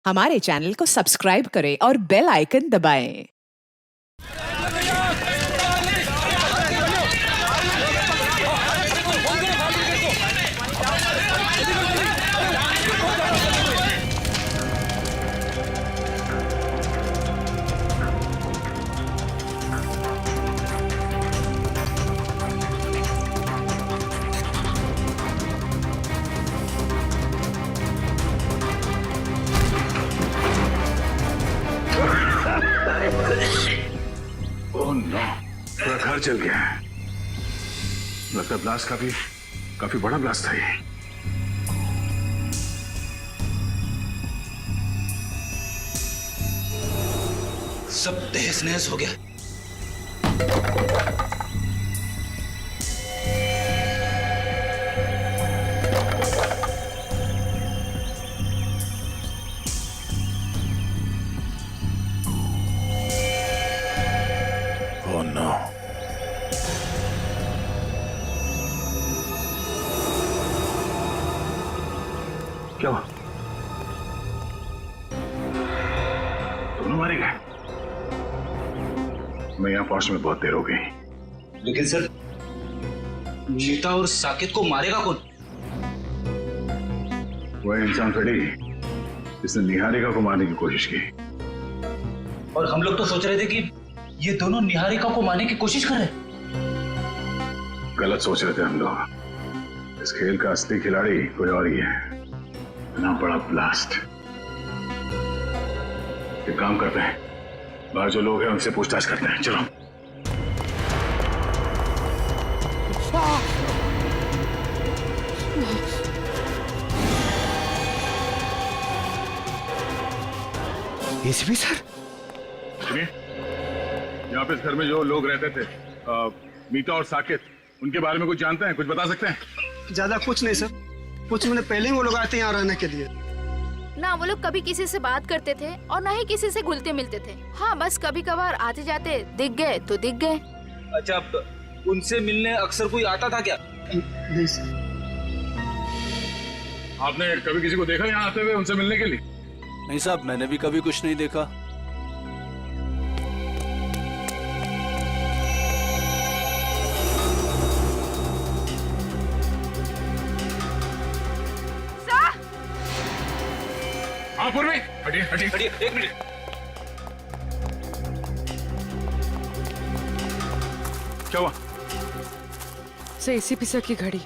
हमारे चैनल को सब्सक्राइब करें और बेल आइकन दबाएं। ओह नो, पूरा घर जल गया है। लगता है ब्लास्ट काफी बड़ा ब्लास्ट था ये। सब तहस नहस हो गया। ओह नो, क्या हुआ? दोनों मारे गए। मैं यहाँ पहुंचने में बहुत देर हो गई। लेकिन सर, मीता और साकेत को मारेगा कौन? वह इंसान थोड़ी जिसने निहारिका को मारने की कोशिश की। और हम लोग तो सोच रहे थे कि ये दोनों निहारिका को मारने की कोशिश कर रहे हैं। गलत सोच रहे थे हम लोग। इस खेल का असली खिलाड़ी कोई और ही है। इतना बड़ा ब्लास्ट। एक काम करते हैं, बाहर जो लोग हैं उनसे पूछताछ करते हैं। चलो। एसीपी सर, सुनिए, यहाँ पे इस घर में जो लोग रहते थे, मीता और साकेत, उनके बारे में कुछ जानते हैं? कुछ बता सकते हैं? ज्यादा कुछ नहीं सर। कुछ महीने पहले ही वो लोग आए थे यहाँ रहने के लिए। ना वो लोग कभी किसी से बात करते थे और ना ही किसी से घुलते मिलते थे। हाँ, बस कभी कभार आते जाते दिख गए तो दिख गए। अच्छा, उनसे मिलने अक्सर कोई आता था क्या? नहीं सर। आपने कभी किसी को देखा यहाँ आते हुए उनसे मिलने के लिए? नहीं साहब, मैंने भी कभी कुछ नहीं देखा। हाँ पूर्वी, हटिए हटिए। हटिए, एक मिनट। क्या हुआ? सर, एसीपी सर की घड़ी।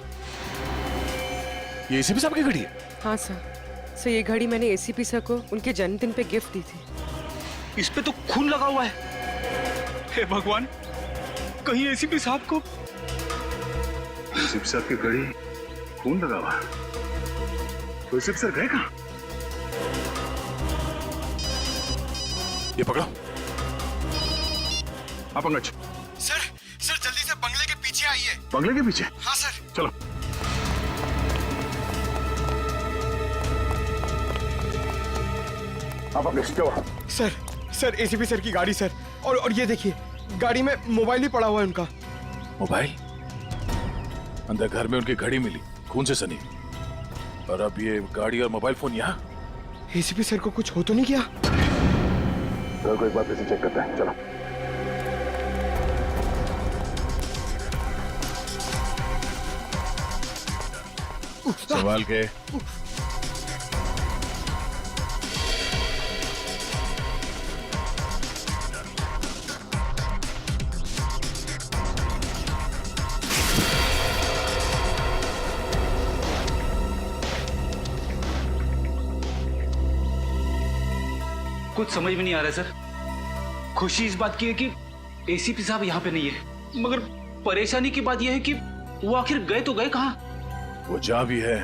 ये एसीपी साहब की घड़ी है? हाँ सर, ये घड़ी मैंने एसीपी सर को उनके जन्मदिन पे गिफ्ट दी थी। इस पे तो खून लगा हुआ है। हे भगवान, कहीं एसीपी साहब को। सिप साहब की घड़ी, खून लगा हुआ। तो सिप सर गए कहाँ? ये पकड़ो। आप पंकज। सर जल्दी से बंगले के पीछे आइए। बंगले के पीछे? हाँ सर। चलो। आप पंकज, क्या हुआ? सर एसीपी सर की गाड़ी सर। और ये देखिए, गाड़ी में मोबाइल भी पड़ा हुआ है उनका। मोबाइल? अंदर घर में उनकी घड़ी मिली, खून से सनी। और अब ये गाड़ी और मोबाइल फोन यहाँ? एसीपी सर को कुछ हो तो नहीं गया? सर को एक बार फिर से चेक करते हैं। चलो। संभाल के। कुछ समझ में नहीं आ रहा है सर। खुशी इस बात की है कि एसीपी साहब यहाँ पे नहीं है, मगर परेशानी की बात यह है कि वो आखिर गए तो गए कहाँ? वो जहाँ भी है,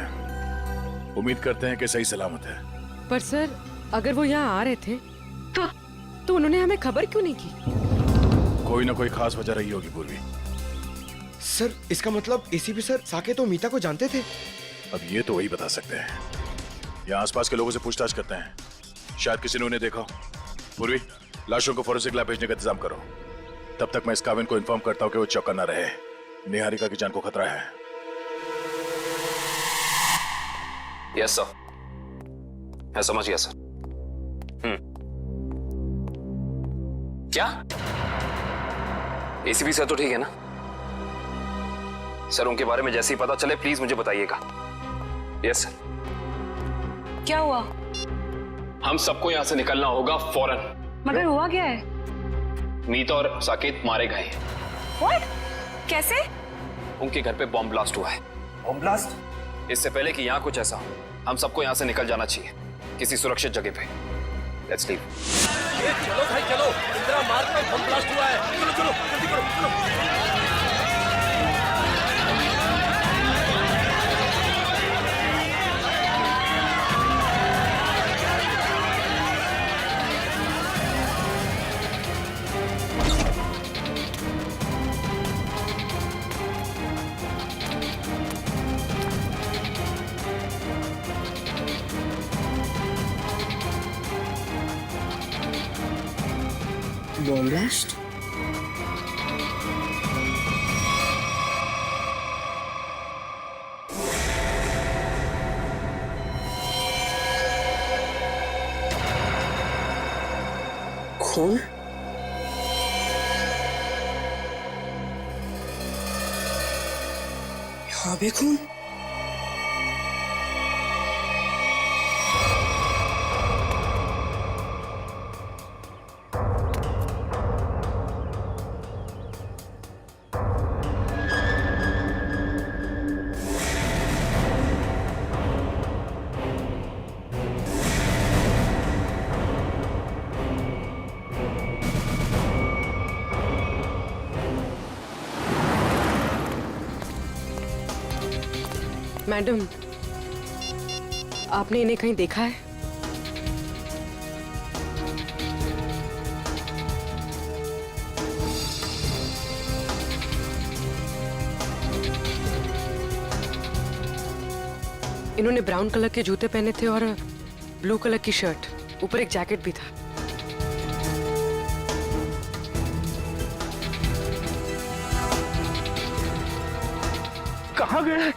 उम्मीद करते हैं कि सही सलामत है। पर सर, अगर वो यहाँ आ रहे थे तो उन्होंने हमें खबर क्यों नहीं की? कोई ना कोई खास वजह रही होगी पूर्वी। सर, इसका मतलब एसीपी सर साकेत और मीता को जानते थे। अब ये तो वही बता सकते हैं। यहाँ आसपास के लोगों से पूछताछ करते हैं, शायद किसी ने उन्हें देखा हो। पूर्वी, लाशों को फोरेंसिक लैब भेजने का इंतजाम करो। तब तक मैं इस काविन को इन्फॉर्म करता हूँ कि वो चौकन्ना न रहे। निहारिका की जान को खतरा है। यस सर, मैं समझ गया सर। क्या? एसीपी सर तो ठीक है ना? सर उनके बारे में जैसे ही पता चले प्लीज मुझे बताइएगा। Yes sir. क्या हुआ? हम सबको यहाँ से निकलना होगा फौरन। मगर हुआ क्या है? मीत और साकेत मारे गए हैं। What? कैसे? उनके घर पे बॉम्ब ब्लास्ट हुआ है। Bomb blast? इससे पहले कि यहाँ कुछ ऐसा हो, हम सबको यहाँ से निकल जाना चाहिए किसी सुरक्षित जगह पे। Let's leave. चलो भाई चलो, इंदिरा मार्ग पे बम ब्लास्ट हुआ है। चलो चलो जल्दी करो चलो। Bomb blast? खून? यहाँ भी खून? मैडम, आपने इन्हें कहीं देखा है? इन्होंने ब्राउन कलर के जूते पहने थे और ब्लू कलर की शर्ट, ऊपर एक जैकेट भी था। कहाँ गए?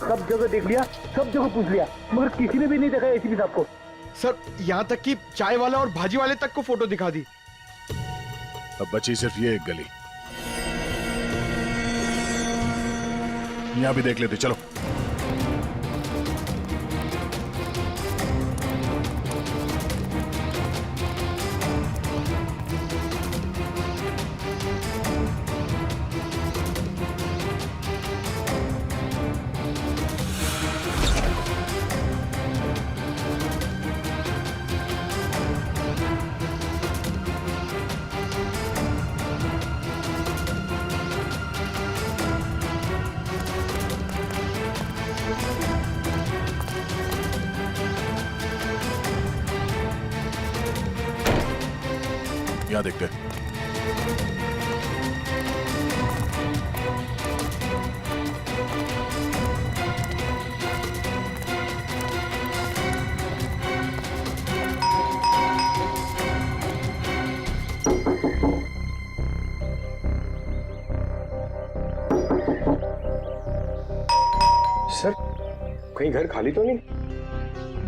सब जगह देख लिया, सब जगह पूछ लिया, मगर किसी ने भी नहीं देखा एसीपी साहब को। सर यहाँ तक कि चाय वाला और भाजी वाले तक को फोटो दिखा दी। अब बची सिर्फ ये एक गली, यहाँ भी देख लेते। चलो यहाँ देखते हैं। सर कहीं घर खाली तो नहीं?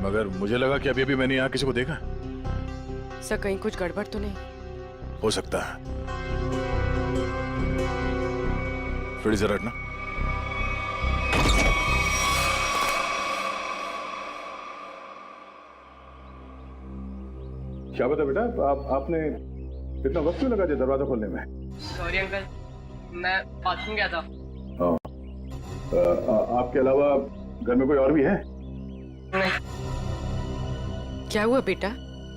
मगर मुझे लगा कि अभी अभी मैंने यहाँ किसी को देखा। सर कहीं कुछ गड़बड़ तो नहीं? हो सकता है। फिर जरा हटना। क्या बता बेटा, आपने इतना वक्त क्यों लगा दिया दरवाजा खोलने में? सॉरी अंकल, मैं बाथरूम गया था। आपके अलावा घर में कोई और भी है? नहीं। क्या हुआ बेटा,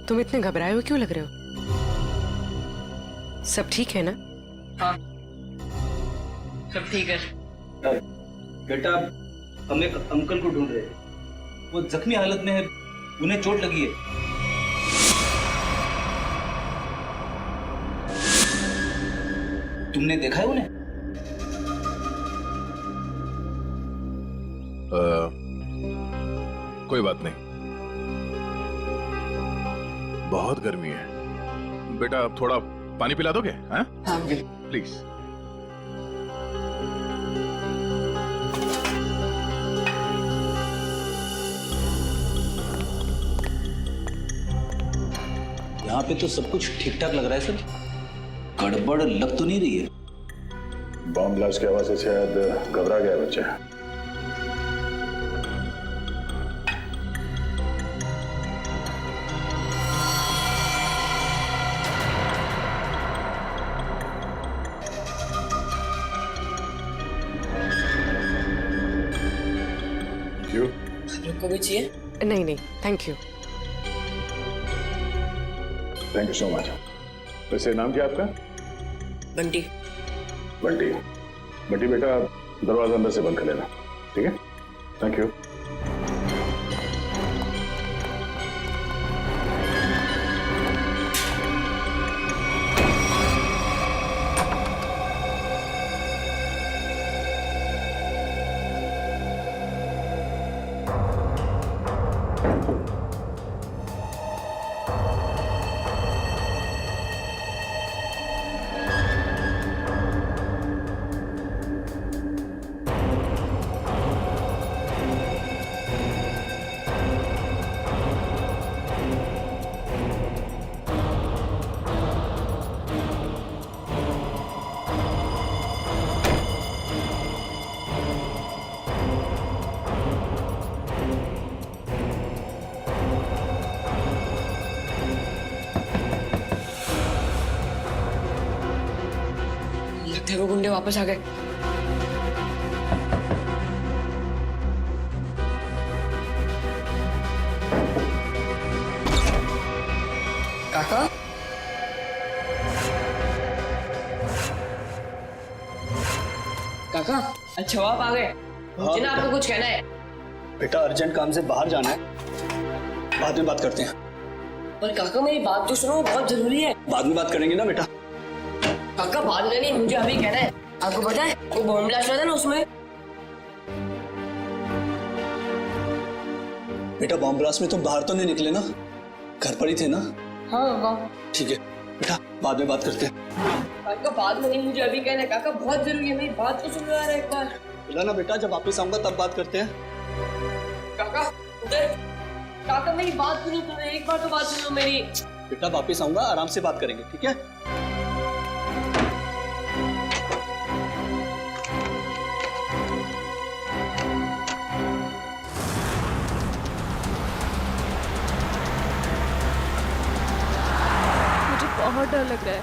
तुम इतने घबराए हुए क्यों लग रहे हो? सब ठीक है ना? हाँ सब ठीक है। बेटा हम एक अंकल को ढूंढ रहे हैं, वो जख्मी हालत में है, उन्हें चोट लगी है। तुमने देखा है उन्हें? कोई बात नहीं, बहुत गर्मी है बेटा, अब थोड़ा पानी पिला दोगे? हाँ हाँ प्लीज। यहाँ पे तो सब कुछ ठीक ठाक लग रहा है सर, गड़बड़ लग तो नहीं रही है। बॉम्ब ब्लास्ट की आवाज से शायद घबरा गया बच्चा। क्यों? आपको भी चाहिए? नहीं नहीं thank you. Thank you so much. वैसे नाम क्या आपका? बंटी। बंटी। बंटी बेटा दरवाजा अंदर से बंद कर लेना, ठीक है? Thank you. लगता है वो गुंडे वापस आ गए। काका? काका अच्छा आप आ गए। मुझे ना आपको कुछ कहना है। बेटा अर्जेंट काम से बाहर जाना है, बाद में बात करते हैं। पर काका मेरी बात तो सुनो, बहुत जरूरी है। बाद में बात करेंगे ना बेटा। काका बाद में नहीं, मुझे अभी कहना है। आपको पता है वो बॉम्ब ब्लास्ट हुआ था ना, उसमें बेटा बॉम्ब ब्लास्ट में तुम बाहर तो नहीं निकले ना, घर पर ही थे ना? हाँ वाह। ठीक है बेटा बाद में बात करते हैं। काका बाद में नहीं, मुझे अभी कहना है। काका बहुत जरूरी है, मेरी बात तो सुनो यार एक बार। बोला ना बेटा जब वापस आऊंगा तब बात करते हैं। काका उधर। काका मेरी बात सुनो, तुम्हें एक बार तो बात सुनो मेरी। बेटा वापस आऊंगा, आराम से बात करेंगे, ठीक है? मुझे बहुत डर लग रहा है,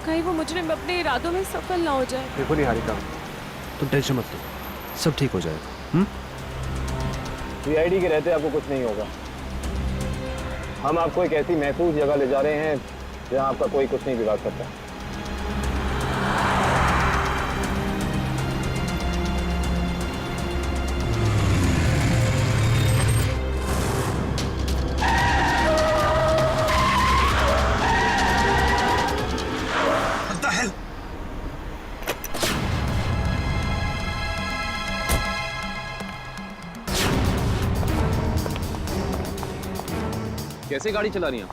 कहीं वो मुजरिम अपने इरादों में सफल ना हो जाए। देखो निहारिका, तुम टेंशन मत लो, सब ठीक हो जाएगा। सीआईडी के रहते आपको कुछ नहीं होगा। हम आपको एक ऐसी महफूज जगह ले जा रहे हैं जहां आपका कोई कुछ नहीं बिगाड़ सकता। कैसे गाड़ी चला रही हैं?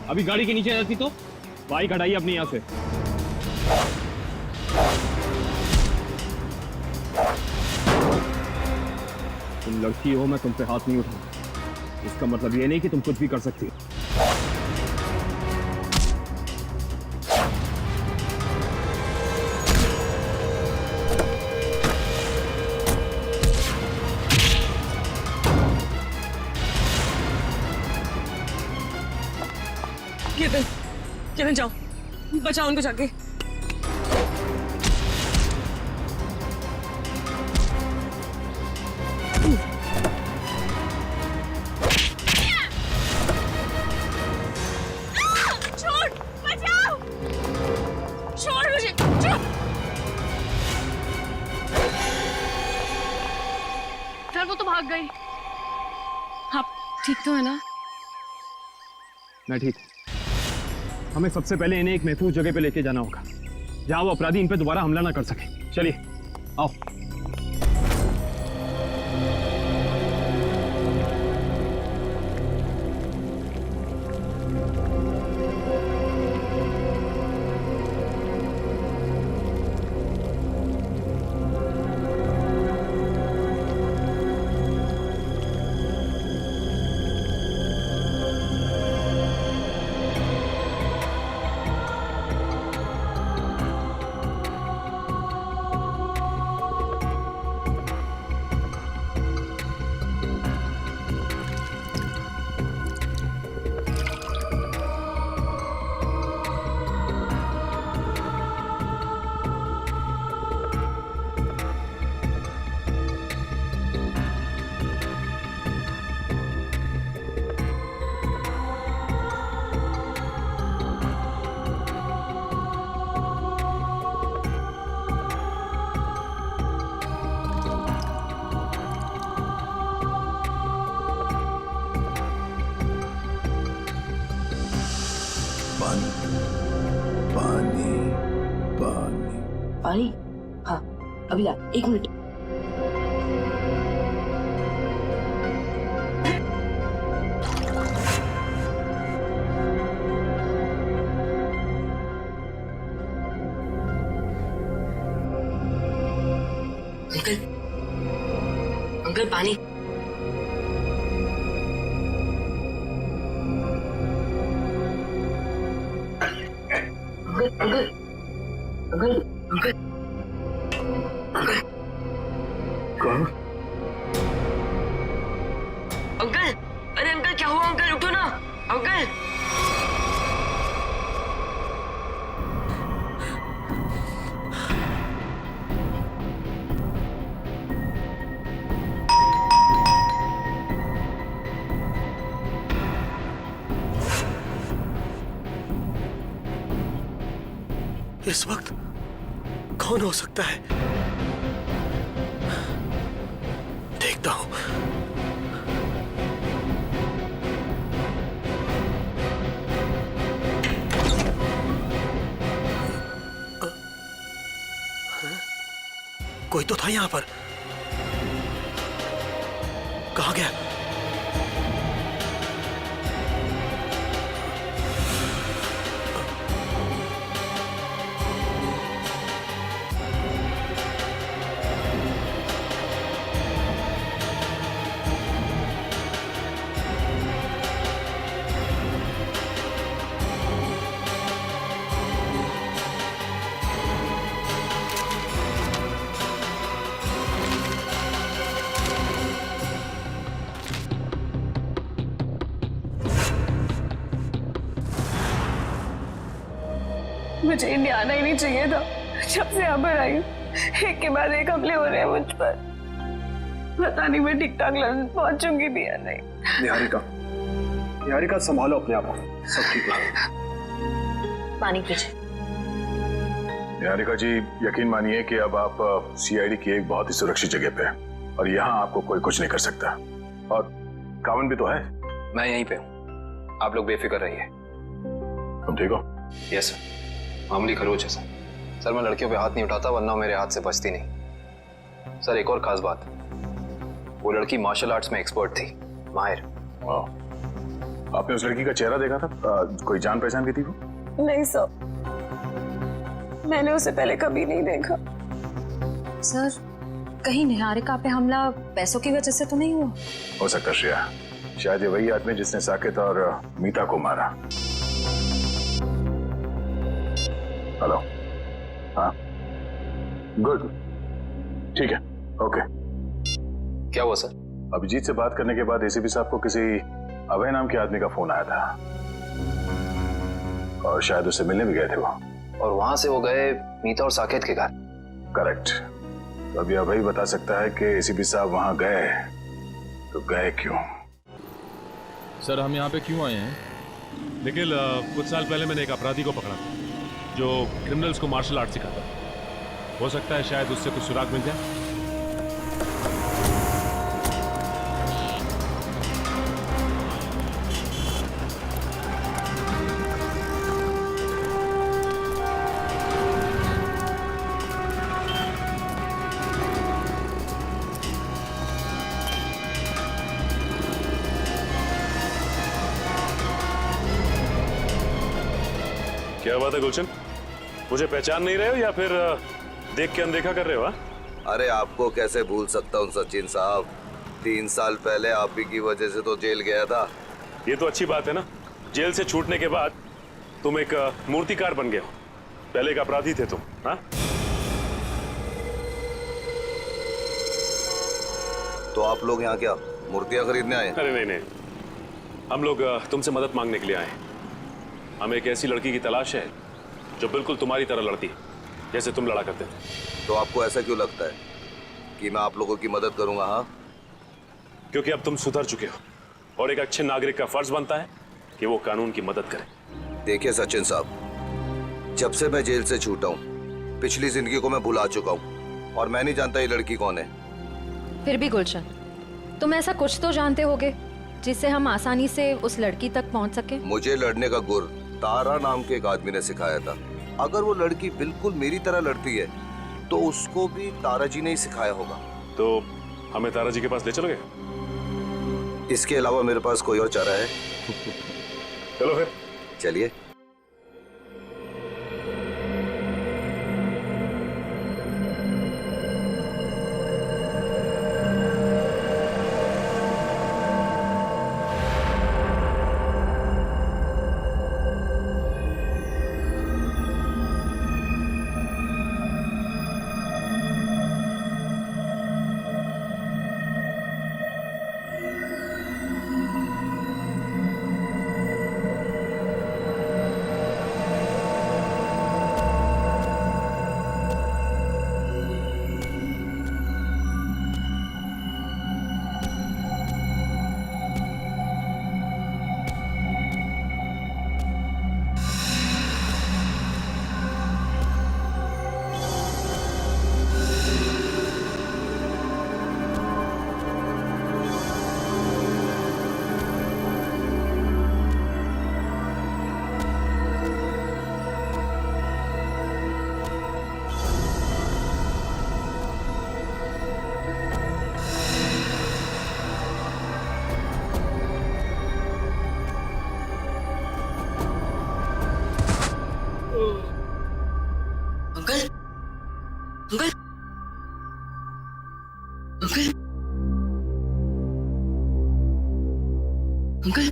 अभी गाड़ी के नीचे जाती तो बाइक हटाइए अपने यहाँ से। तुम लड़की हो, मैं तुम पे हाथ नहीं उठाऊंगा। इसका मतलब ये नहीं कि तुम कुछ भी कर सकती हो। चलो जाओ, बचाओ उनको जाके। छोड़, बचाओ, छोड़ मुझे, छोड़। सर वो तो भाग गई। आप ठीक तो है ना? मैं ठीक। हमें सबसे पहले इन्हें एक महफूज जगह पे लेके जाना होगा, जहां वो अपराधी इन पे दोबारा हमला ना कर सके। चलिए आओ। पानी पानी पानी पानी? हाँ अभी ला, 1 मिनट। अंकल, अंकल पानी। Uncle uncle uncle uncle uncle कौन? अंकल, अरे अंकल क्या हुआ? अंकल उठो ना अंकल। इस वक्त कौन हो सकता है? देखता हूं। कोई तो था यहां पर। कहां गया? मुझे इंडिया आना ही नहीं चाहिए था। जब से यहाँ पर आई हूँ, एक के बाद एक हमले हो रहे हैं मुझ पर। पता नहीं मैं ठीक ठाक लंदन पहुंचूंगी भी या नहीं। निहारिका, निहारिका संभालो अपने आप को, सब ठीक है। पानी पीजिए। निहारिका जी, यकीन मानिए कि अब आप सीआईडी की एक बहुत ही सुरक्षित जगह पे हैं और यहाँ आपको कोई कुछ नहीं कर सकता। और कावन भी तो है। मैं यहीं पे हूँ, आप लोग बेफिक्र रहिए। तुम ठीक हो? यस सर, मामूली खरोच है सर। मैं लड़कियों पे हाथ नहीं उठाता, वरना मेरे हाथ से बचती नहीं। सर एक और खास बात, वो लड़की मार्शल आर्ट्स में एक्सपर्ट थी, माहिर। आपने उस लड़की का चेहरा देखा था? कोई जान पहचान की थी वो? नहीं सर, मैंने उसे पहले कभी नहीं देखा। सर, कहीं निहारिका पे हमला पैसों की वजह से तो नहीं हुआ? हो सकता श्रेया, शायद ये वही आदमी जिसने साकेत और मीता को मारा। हेलो, हाँ, गुड, ठीक है, ओके। क्या हुआ सर? अभिजीत से बात करने के बाद एसीपी साहब को किसी अभय नाम के आदमी का फोन आया था और शायद उससे मिलने भी गए थे वो। और वहां से वो गए मीता और साकेत के घर? करेक्ट। तो अभी अभय बता सकता है कि एसीपी साहब वहां गए तो गए क्यों। सर हम यहाँ पे क्यों आए हैं? निखिल, कुछ साल पहले मैंने एक अपराधी को पकड़ा था जो क्रिमिनल्स को मार्शल आर्ट सिखाता है। हो सकता है शायद उससे कुछ सुराग मिल जाए। क्या बात है गुलशन, मुझे पहचान नहीं रहे हो या फिर देख के अनदेखा कर रहे हो? अरे आपको कैसे भूल सकता हूँ सचिन साहब, 3 साल पहले आप ही की वजह से तो जेल गया था। ये तो अच्छी बात है ना, जेल से छूटने के बाद तुम एक मूर्तिकार बन गए हो। पहले एक अपराधी थे तुम। हाँ, तो आप लोग यहाँ क्या मूर्तियाँ खरीदने आए? अरे नहीं नहीं, हम लोग तुमसे मदद मांगने के लिए आए हैं। हमें एक ऐसी लड़की की तलाश है जो बिल्कुल तुम्हारी तरह लड़ती है, जैसे तुम लड़ा करते थे। तो आपको ऐसा क्यों लगता है कि मैं आप लोगों की मदद करूंगा? हाँ, क्योंकि अब तुम सुधर चुके हो और एक अच्छे नागरिक का फर्ज बनता है कि वो कानून की मदद करे। देखिए सचिन साहब, जब से मैं जेल से छूटा हूँ पिछली जिंदगी को मैं भुला चुका हूँ और मैं नहीं जानता ये लड़की कौन है। फिर भी गुलशन, तुम ऐसा कुछ तो जानते होगे जिससे हम आसानी से उस लड़की तक पहुंच सके। मुझे लड़ने का गुर तारा नाम के एक आदमी ने सिखाया था। अगर वो लड़की बिल्कुल मेरी तरह लड़ती है तो उसको भी तारा जी ने ही सिखाया होगा। तो हमें तारा जी के पास ले चलोगे? इसके अलावा मेरे पास कोई और चारा है? चलो फिर। चलिए। Uncle uncle uncle uncle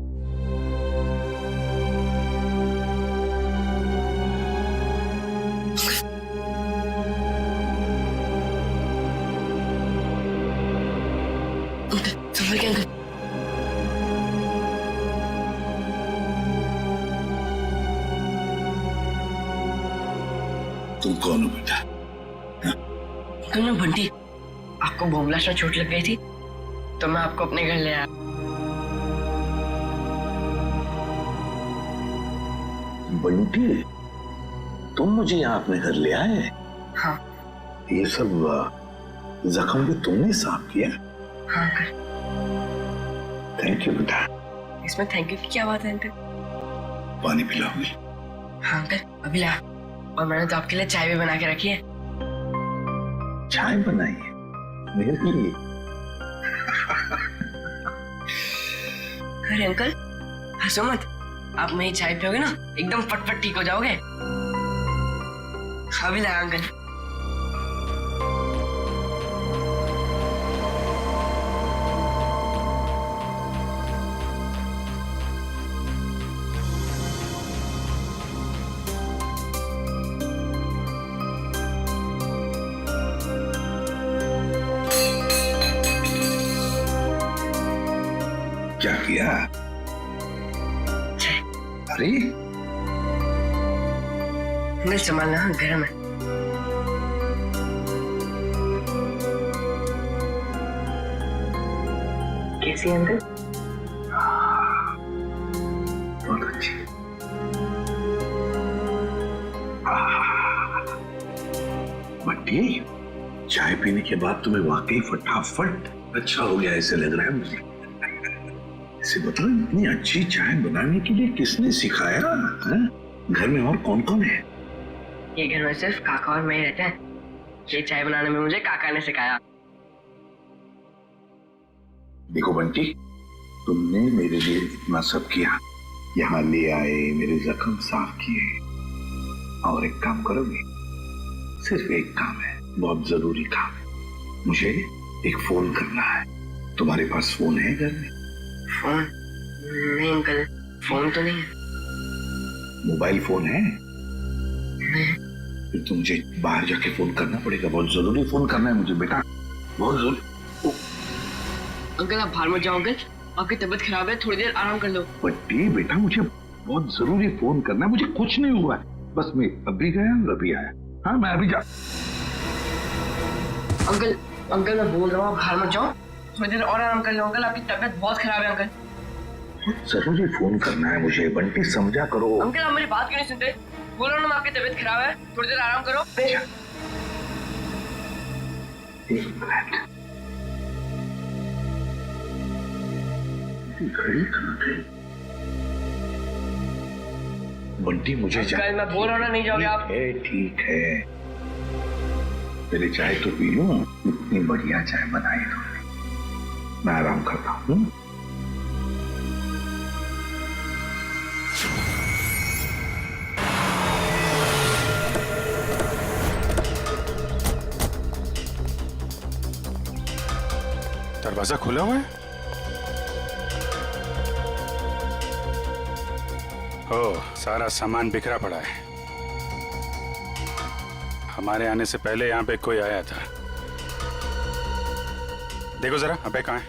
uncle संभल के अंकल। तुम कौन हो बेटा? अंकल मैं बंटी, आपको बॉम्ब ब्लास्ट में चोट लग गई थी तो मैं आपको अपने घर ले आया। बंटी, तुम मुझे यहाँ अपने घर ले आए? हाँ। ये सब जख्म भी तुमने साफ किया? हाँ अंकल। थैंक यू बेटा। इसमें थैंक यू की क्या बात है अंकल? पानी पिलाओगे? हाँ अंकल अभी ला। और मैंने तो आपके लिए चाय भी बना के रखी है। चाय बनाई है मेरे लिए? अरे अंकल हंसो मत, आप मेरी चाय पियोगे ना एकदम फटफट ठीक हो जाओगे। अभी ला अंकल। क्या किया? अरे अंकल संभालना, गर्म है। कैसी है अंकल? बहुत अच्छी। बंटी, चाय पीने के बाद तुम्हें वाकई फटाफट अच्छा हो गया ऐसे लग रहा है मुझे। इसे बताओ, इतनी अच्छी चाय बनाने के लिए किसने सिखाया? घर में और कौन कौन है? ये घर में सिर्फ काका और मैं ही रहते हैं। ये चाय बनाने में मुझे काका ने सिखाया। देखो बंटी, तुमने मेरे लिए इतना सब किया, यहाँ ले आए, मेरे जख्म साफ किए, और एक काम करोगे? सिर्फ एक काम है, बहुत जरूरी काम है। मुझे एक फोन करना है। तुम्हारे पास फोन है घर में? फोन? नहीं अंकल, फोन तो नहीं है। मोबाइल फोन है? नहीं। फिर तो मुझे बाहर जाके फोन करना पड़ेगा। बहुत जरूरी फोन करना है मुझे बेटा, बहुत जरूरी। अंकल आप बाहर मत जाओ अंकल, आपकी तबीयत खराब है, थोड़ी देर आराम कर लो। बट्टी बेटा, मुझे बहुत जरूरी फोन करना है। मुझे कुछ नहीं हुआ है, बस मैं अभी गया और अभी आया। हाँ मैं अभी जा। अंकल अंकल मैं बोल रहा हूँ, बाहर मत जाओ, थोड़ी देर और आराम कर लो। अंकल आपकी तबीयत बहुत खराब है अंकल। जरूरी फोन करना है मुझे बंटी, समझा करो। अंकल आप मेरी बात क्यों नहीं सुनते? बोल रहा हूँ ना आपकी तबीयत खराब है, थोड़ी देर आराम करो। एक मिनट, घड़ी कहाँ गई? बंटी मुझे अंकल मैं बोल रहा हूँ ना, नहीं जाओगे आप? ठीक है, पहले चाय तो पी लूं। इतनी बढ़िया चाय बनाई तुमने, मैं आराम करता हूँ। दरवाजा खुला हुआ है। ओह, सारा सामान बिखरा पड़ा है। हमारे आने से पहले यहाँ पे कोई आया था। देखो जरा, अबे कहाँ है?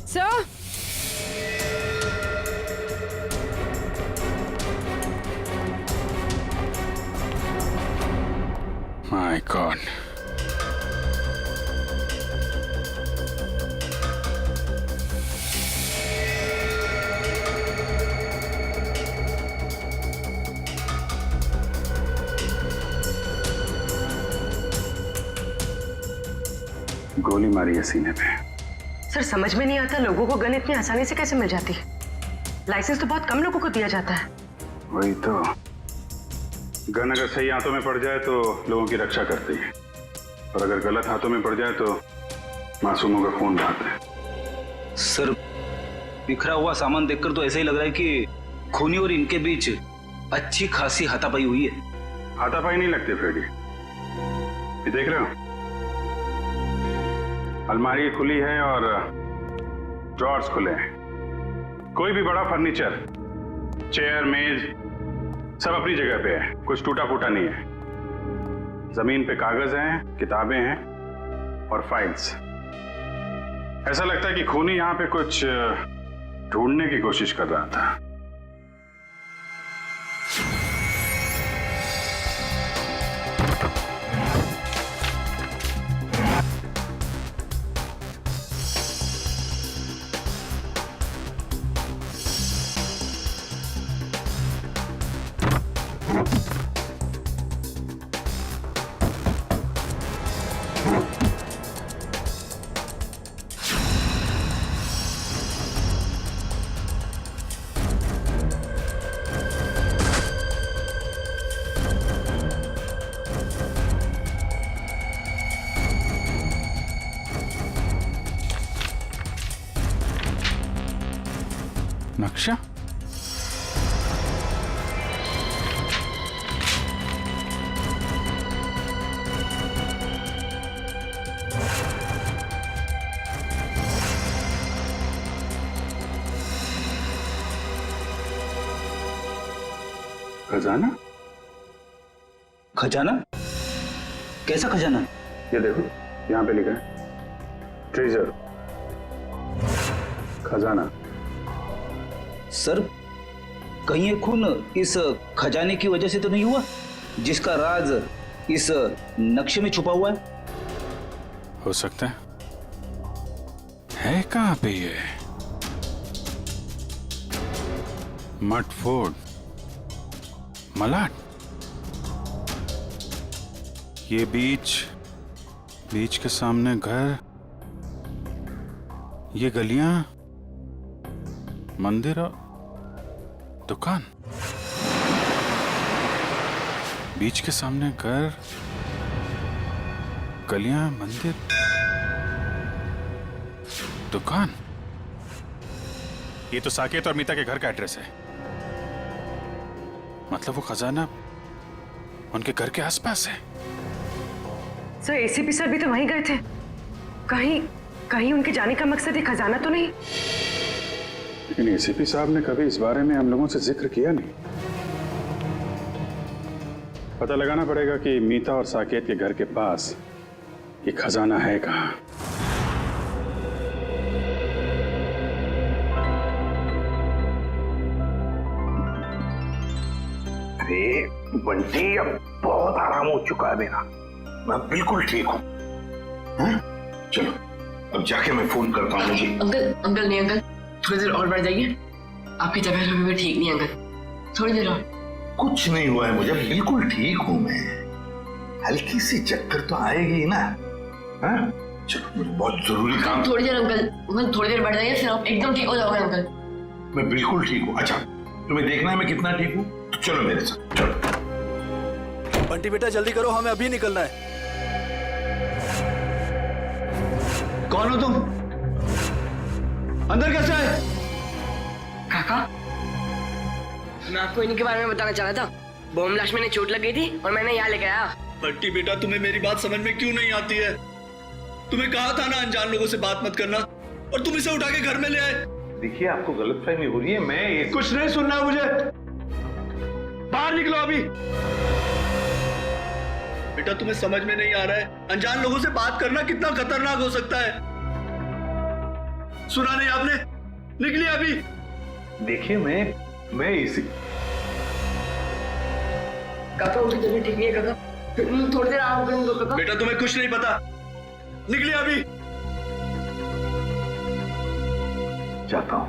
सर, माय गॉड, गोली मारी है सीने पे। सर समझ में नहीं आता, लोगों को गन इतनी आसानी से कैसे मिल जाती है? लाइसेंस तो बहुत कम लोगों को दिया जाता है। वही तो, गन अगर सही हाथों में पड़ जाए तो लोगों की रक्षा करती है, और अगर गलत हाथों में पड़ जाए तो मासूमों का खून बहाता है। सर, बिखरा हुआ सामान देखकर तो ऐसा ही लग रहा है कि खूनी और इनके बीच अच्छी खासी हाथापाई हुई है। हाथापाई नहीं लगती फ्रेडी, ये देख रहे हो, अलमारी खुली है और ड्रॉर्स खुले हैं। कोई भी बड़ा फर्नीचर, चेयर, मेज, सब अपनी जगह पे है, कुछ टूटा फूटा नहीं है। जमीन पे कागज हैं, किताबें हैं और फाइल्स। ऐसा लगता है कि खूनी यहां पे कुछ ढूंढने की कोशिश कर रहा था। नक्शा? खजाना? खजाना? कैसा खजाना? ये देखो, यहाँ पे लिखा है ट्रेजर, खजाना। सर, कहीं ये खून इस खजाने की वजह से तो नहीं हुआ, जिसका राज इस नक्शे में छुपा हुआ है? हो सकता है कहाँ पे ये? मट फोर्ड, मलाड, ये बीच के सामने घर, ये गलियां, मंदिर और दुकान। बीच के सामने घर, गलियां, मंदिर, दुकान। ये तो साकेत और मीता के घर का एड्रेस है। मतलब वो खजाना उनके घर के आसपास है। सर, एसीपी सर भी तो वहीं गए थे। कहीं उनके जाने का मकसद ये खजाना तो नहीं? लेकिन एसीपी साहब ने कभी इस बारे में हम लोगों से जिक्र किया नहीं। पता लगाना पड़ेगा कि मीता और साकेत के घर के पास ये खजाना है कहाँ। अरे बंटी, अब बहुत आराम हो चुका है मेरा, मैं बिल्कुल ठीक हूँ। चलो अब जाके मैं फोन करता हूँ मुझे। अंकल नहीं अंकल, थोड़ी देर और बढ़ जाइए, आपकी तबीयत अभी भी ठीक नहीं है अंकल, थोड़ी देर और। कुछ नहीं हुआ है मुझे, बिल्कुल ठीक हूँ मैं। हल्की सी चक्कर तो आएगी ना। चलो मुझे बहुत जरूरी काम। थोड़ी देर अंकल, थोड़ी देर बैठ जाइए, फिर आप एकदम ठीक हो जाओगे अंकल। मैं बिल्कुल ठीक हूँ। अच्छा तुम्हें देखना है मैं कितना ठीक हूँ, तो चलो मेरे साथ चलो। बंटी बेटा जल्दी करो, हमें अभी निकलना है। कौन हो तुम? अंदर कैसे आए? काका, मैं आपको इन्हीं के बारे में बताना चाह रहा था। बॉम्ब ब्लास्ट में इन्हें चोट लग गई थी और मैंने यहाँ लेकर आया। बंटी बेटा तुम्हें मेरी बात समझ में क्यों नहीं आती है? तुम्हें कहा था ना अनजान लोगों से बात मत करना, और तुम इसे उठा के घर में ले आए। देखिए आपको गलतफहमी हो रही है। मैं कुछ नहीं सुनना मुझे, बाहर निकलो अभी। बेटा तुम्हें समझ में नहीं आ रहा है, अनजान लोगों से बात करना कितना खतरनाक हो सकता है। सुना नहीं आपने? निकलिए अभी। देखिए मैं इसी काका उनकी तबीयत ठीक नहीं है काका, थोड़ी देर आराम करने दो काका। बेटा तुम्हें कुछ नहीं पता, निकलिए अभी। जाता हूं,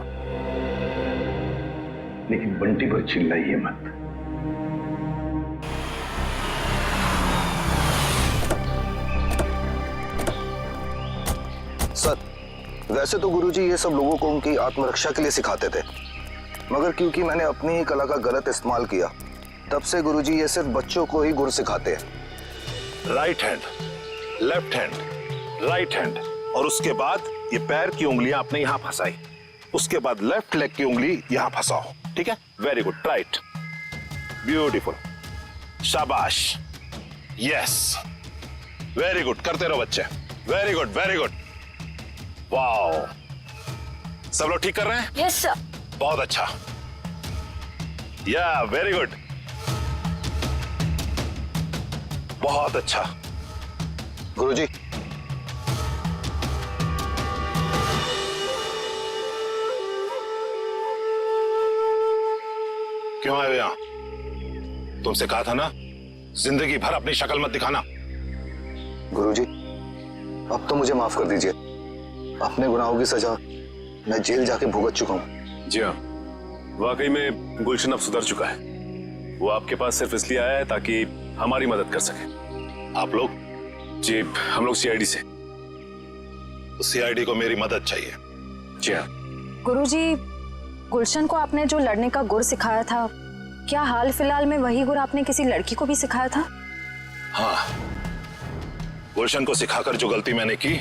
लेकिन बंटी पर चिल्लाइए मत। सर, वैसे तो गुरुजी ये सब लोगों को उनकी आत्मरक्षा के लिए सिखाते थे, मगर क्योंकि मैंने अपनी ही कला का गलत इस्तेमाल किया, तब से गुरुजी ये सिर्फ बच्चों को ही गुर सिखाते हैं। Right hand, left hand, right hand, और उसके बाद ये पैर की उंगलियां आपने यहां फंसाई, उसके बाद लेफ्ट लेग की उंगली यहां फंसाओ, ठीक है? वेरी गुड, राइट, ब्यूटीफुल, शाबाश, यस, वेरी गुड, करते रहो बच्चे, very good, very good, wow. सब लोग ठीक कर रहे हैं? Yes sir. बहुत अच्छा, या वेरी गुड, बहुत अच्छा। गुरुजी, क्यों आए हो यहां? तुमसे कहा था ना जिंदगी भर अपनी शक्ल मत दिखाना। गुरुजी, अब तो मुझे माफ कर दीजिए। अपने गुनाहों की सजा मैं जेल जाके भुगत चुका हूं। जी हाँ, वाकई में गुलशन अब सुधर चुका है। वो आपके पास सिर्फ इसलिए आया है ताकि हमारी मदद कर सके। आप लोग? जी, हम लोग सीआईडी से। सीआईडी को मेरी मदद चाहिए। जी हाँ। गुरुजी, गुलशन को आपने जो लड़ने का गुर सिखाया था, क्या हाल फिलहाल में वही गुर आपने किसी लड़की को भी सिखाया था? हाँ, गुलशन को सिखाकर जो गलती मैंने की,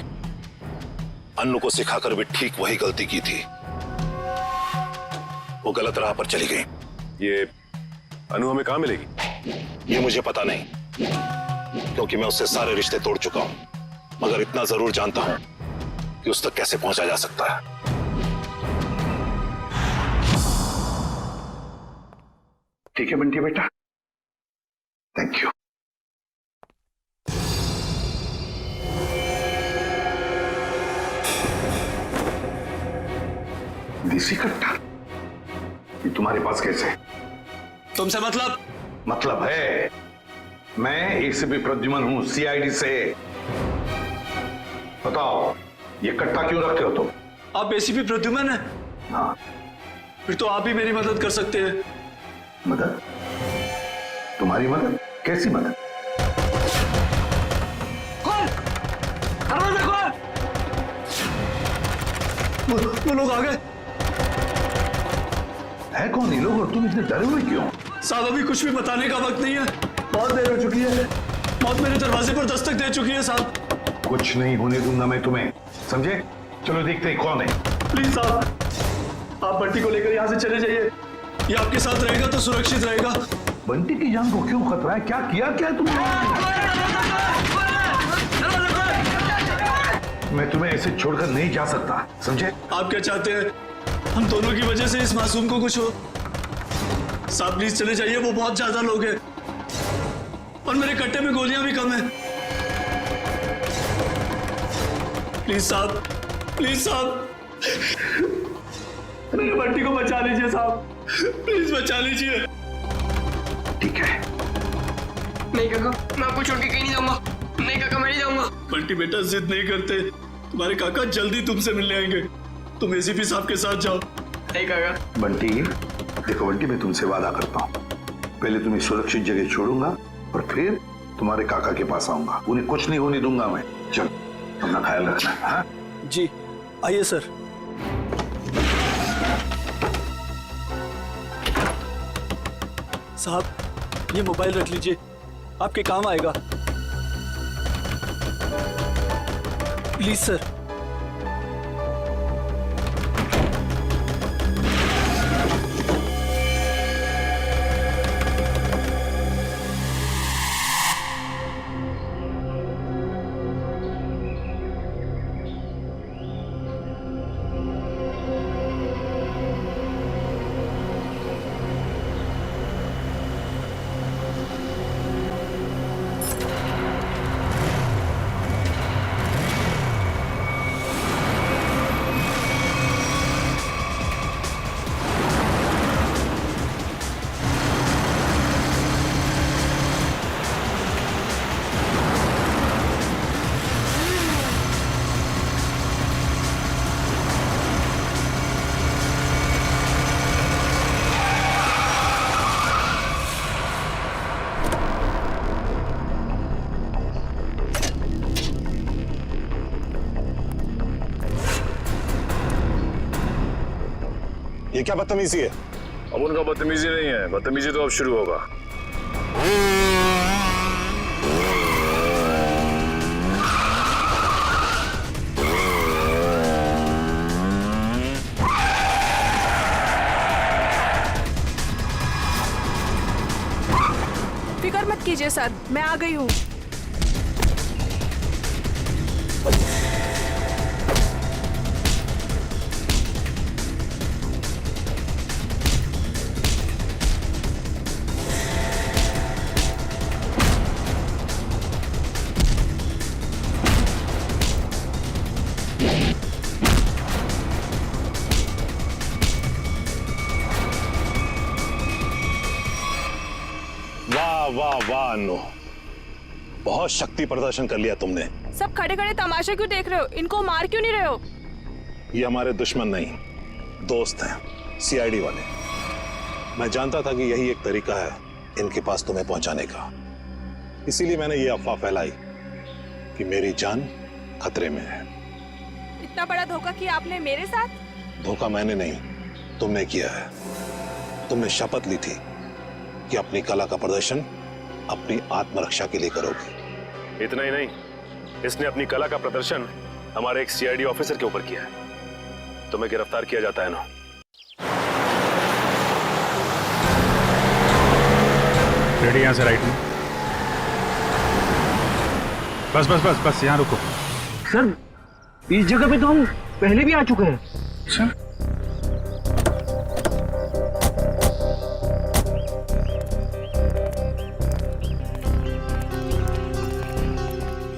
अन्नू को सिखाकर भी ठीक वही गलती की थी। वो गलत राह पर चली गई। ये अनु हमें कहां मिलेगी? ये मुझे पता नहीं, क्योंकि मैं उससे सारे रिश्ते तोड़ चुका हूं, मगर इतना जरूर जानता हूं कि उस तक कैसे पहुंचा जा सकता है। ठीक है बंटी बेटा, थैंक यू। देसी कट्टा ये तुम्हारे पास कैसे? तुमसे मतलब है, मैं एसीपी प्रद्युमन हूं, सीआईडी से। बताओ ये कट्टा क्यों रखते हो तुम? आप एसीपी प्रद्युमन हैं? हाँ। फिर तो आप ही मेरी मदद कर सकते हैं। मदद? तुम्हारी मदद? कैसी मदद? कौन? दरवाजा खोल! वो लोग आ गए। है कौन ये लोग और तुम इतने डरे हुए क्यों? साहब अभी कुछ भी बताने का वक्त नहीं है, बहुत देर हो चुकी है। मौत मेरे दरवाजे पर दस्तक दे चुकी है साहब। कुछ नहीं होने दूंगा मैं तुम्हें, समझे? चलो देखते हैं कौन है। प्लीज साहब, आप बंटी को लेकर यहाँ से चले जाइए, ये आपके साथ रहेगा तो सुरक्षित रहेगा। बंटी की जान को क्यों खतरा है? क्या किया क्या तुमने? मैं तुम्हें ऐसे छोड़कर नहीं जा सकता, समझे? आप क्या चाहते हैं? हम दोनों की वजह से इस मासूम को कुछ हो? साहब प्लीज चले जाइए, वो बहुत ज्यादा लोग हैं और मेरे कट्टे में गोलियां भी कम हैं। प्लीज साहब, प्लीज साहब, मेरे बंटी को बचा लीजिए साहब, प्लीज बचा लीजिए। ठीक है। नहीं काका, मैं आपको छोड़ के कहीं नहीं जाऊंगा। नहीं काका, मैं नहीं जाऊंगा। बंटी बेटा जिद नहीं करते, तुम्हारे काका जल्दी तुमसे मिलने आएंगे, तुम एसीपी साहब के साथ जाओ। नहीं काका। बंटी देखो बंटी, मैं तुमसे वादा करता हूँ, पहले तुम्हें सुरक्षित जगह छोड़ूंगा और फिर तुम्हारे काका के पास आऊंगा। उन्हें कुछ नहीं होने दूंगा मैं। चल अपना ख्याल रखना। हाँ जी आइए सर। साहब ये मोबाइल रख लीजिए, आपके काम आएगा। Please sir. ये क्या बदतमीजी है? अब उनका बदतमीजी नहीं है, बदतमीजी तो अब शुरू होगा। फिक्र मत कीजिए सर, मैं आ गई हूँ। वाह वाह वाह अन्नू, बहुत शक्ति प्रदर्शन कर लिया तुमने। सब खड़े खड़े तमाशा क्यों देख रहे हो? इनको मार क्यों नहीं रहे हो? ये हमारे दुश्मन नहीं, दोस्त हैं, सीआईडी वाले। मैं जानता था कि यही एक तरीका है इनके पास तुम्हें पहुंचाने का, इसीलिए मैंने ये अफवाह फैलाई कि मेरी जान खतरे में है। इतना बड़ा धोखा किया आपने मेरे साथ? धोखा मैंने नहीं, तुमने किया है। तुमने शपथ ली थी कि अपनी कला का प्रदर्शन अपनी आत्मरक्षा के लिए करोगे। इतना ही नहीं, इसने अपनी कला का प्रदर्शन हमारे एक सीआईडी ऑफिसर के ऊपर किया है। तुम्हें गिरफ्तार किया जाता है ना। रेडी, यहां से राइट में। बस बस बस बस यहां रुको। सर इस जगह पे तो हम पहले भी आ चुके हैं। सर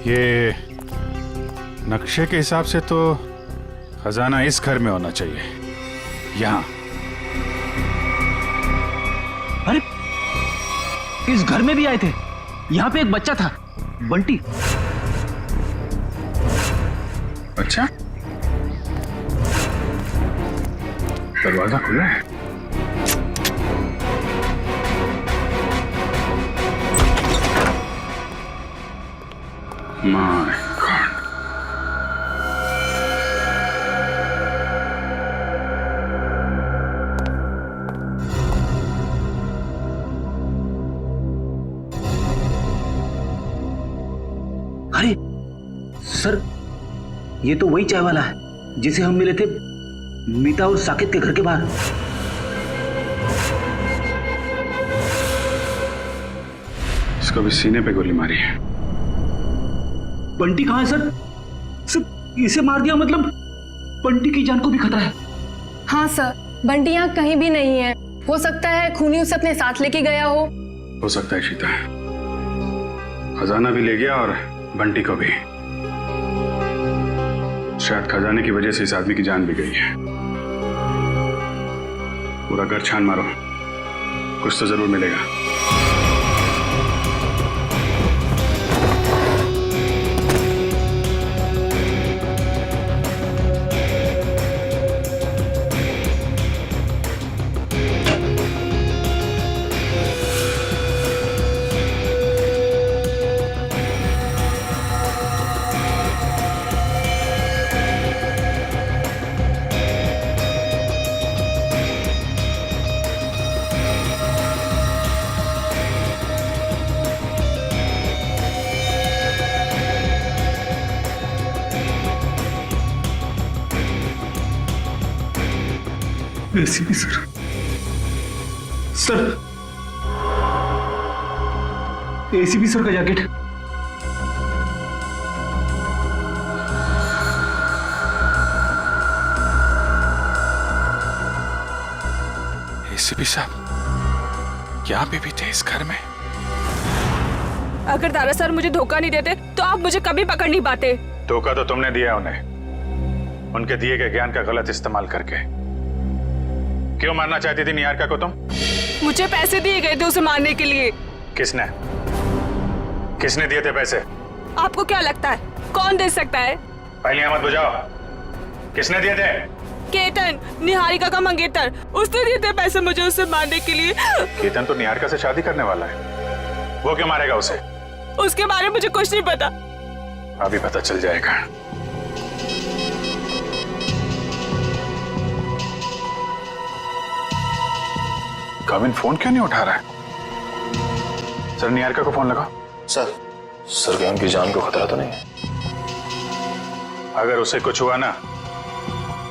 ये नक्शे के हिसाब से तो खजाना इस घर में होना चाहिए, यहाँ। अरे इस घर में भी आए थे। यहाँ पे एक बच्चा था, बंटी। अच्छा, दरवाजा खुला है। My God. अरे सर, ये तो वही चाय वाला है जिसे हम मिले थे मीता और साकिब के घर के बाहर। इसको भी सीने पे गोली मारी है। बंटी कहाँ है सर? सर इसे मार दिया मतलब बंटी की जान को भी खतरा है। हाँ सर, बंटी यहाँ कहीं भी नहीं है। हो सकता है खूनी उसे अपने साथ लेके गया हो सकता है शीता, खजाना भी ले गया और बंटी को भी। शायद खजाने की वजह से इस आदमी की जान भी गई है। पूरा घर छान मारो, कुछ तो जरूर मिलेगा। ACP sir, sir ACP sir का जैकेट। एसीपी साहब क्या पे भी थे इस घर में? अगर दारा सर मुझे धोखा नहीं देते तो आप मुझे कभी पकड़ नहीं पाते। धोखा तो तुमने दिया उन्हें, उनके दिए गए ज्ञान का गलत इस्तेमाल करके। क्यों मारना चाहती थी निहारिका को तुम? मुझे पैसे दिए गए थे उसे मारने के लिए। किसने किसने दिए थे पैसे? आपको क्या लगता है कौन दे सकता है? पहले मत बुझाओ, किसने दिए थे? केतन, निहारिका का मंगेतर, उसने दिए थे पैसे मुझे उसे मारने के लिए। केतन तो निहारिका से शादी करने वाला है, वो क्यों मारेगा उसे? उसके बारे में मुझे कुछ नहीं पता। अभी पता चल जाएगा। काविन फोन क्यों नहीं उठा रहा है? सर निहारिका को फोन लगाओ। सर क्या उनकी जान को खतरा तो नहीं है? अगर उसे कुछ हुआ ना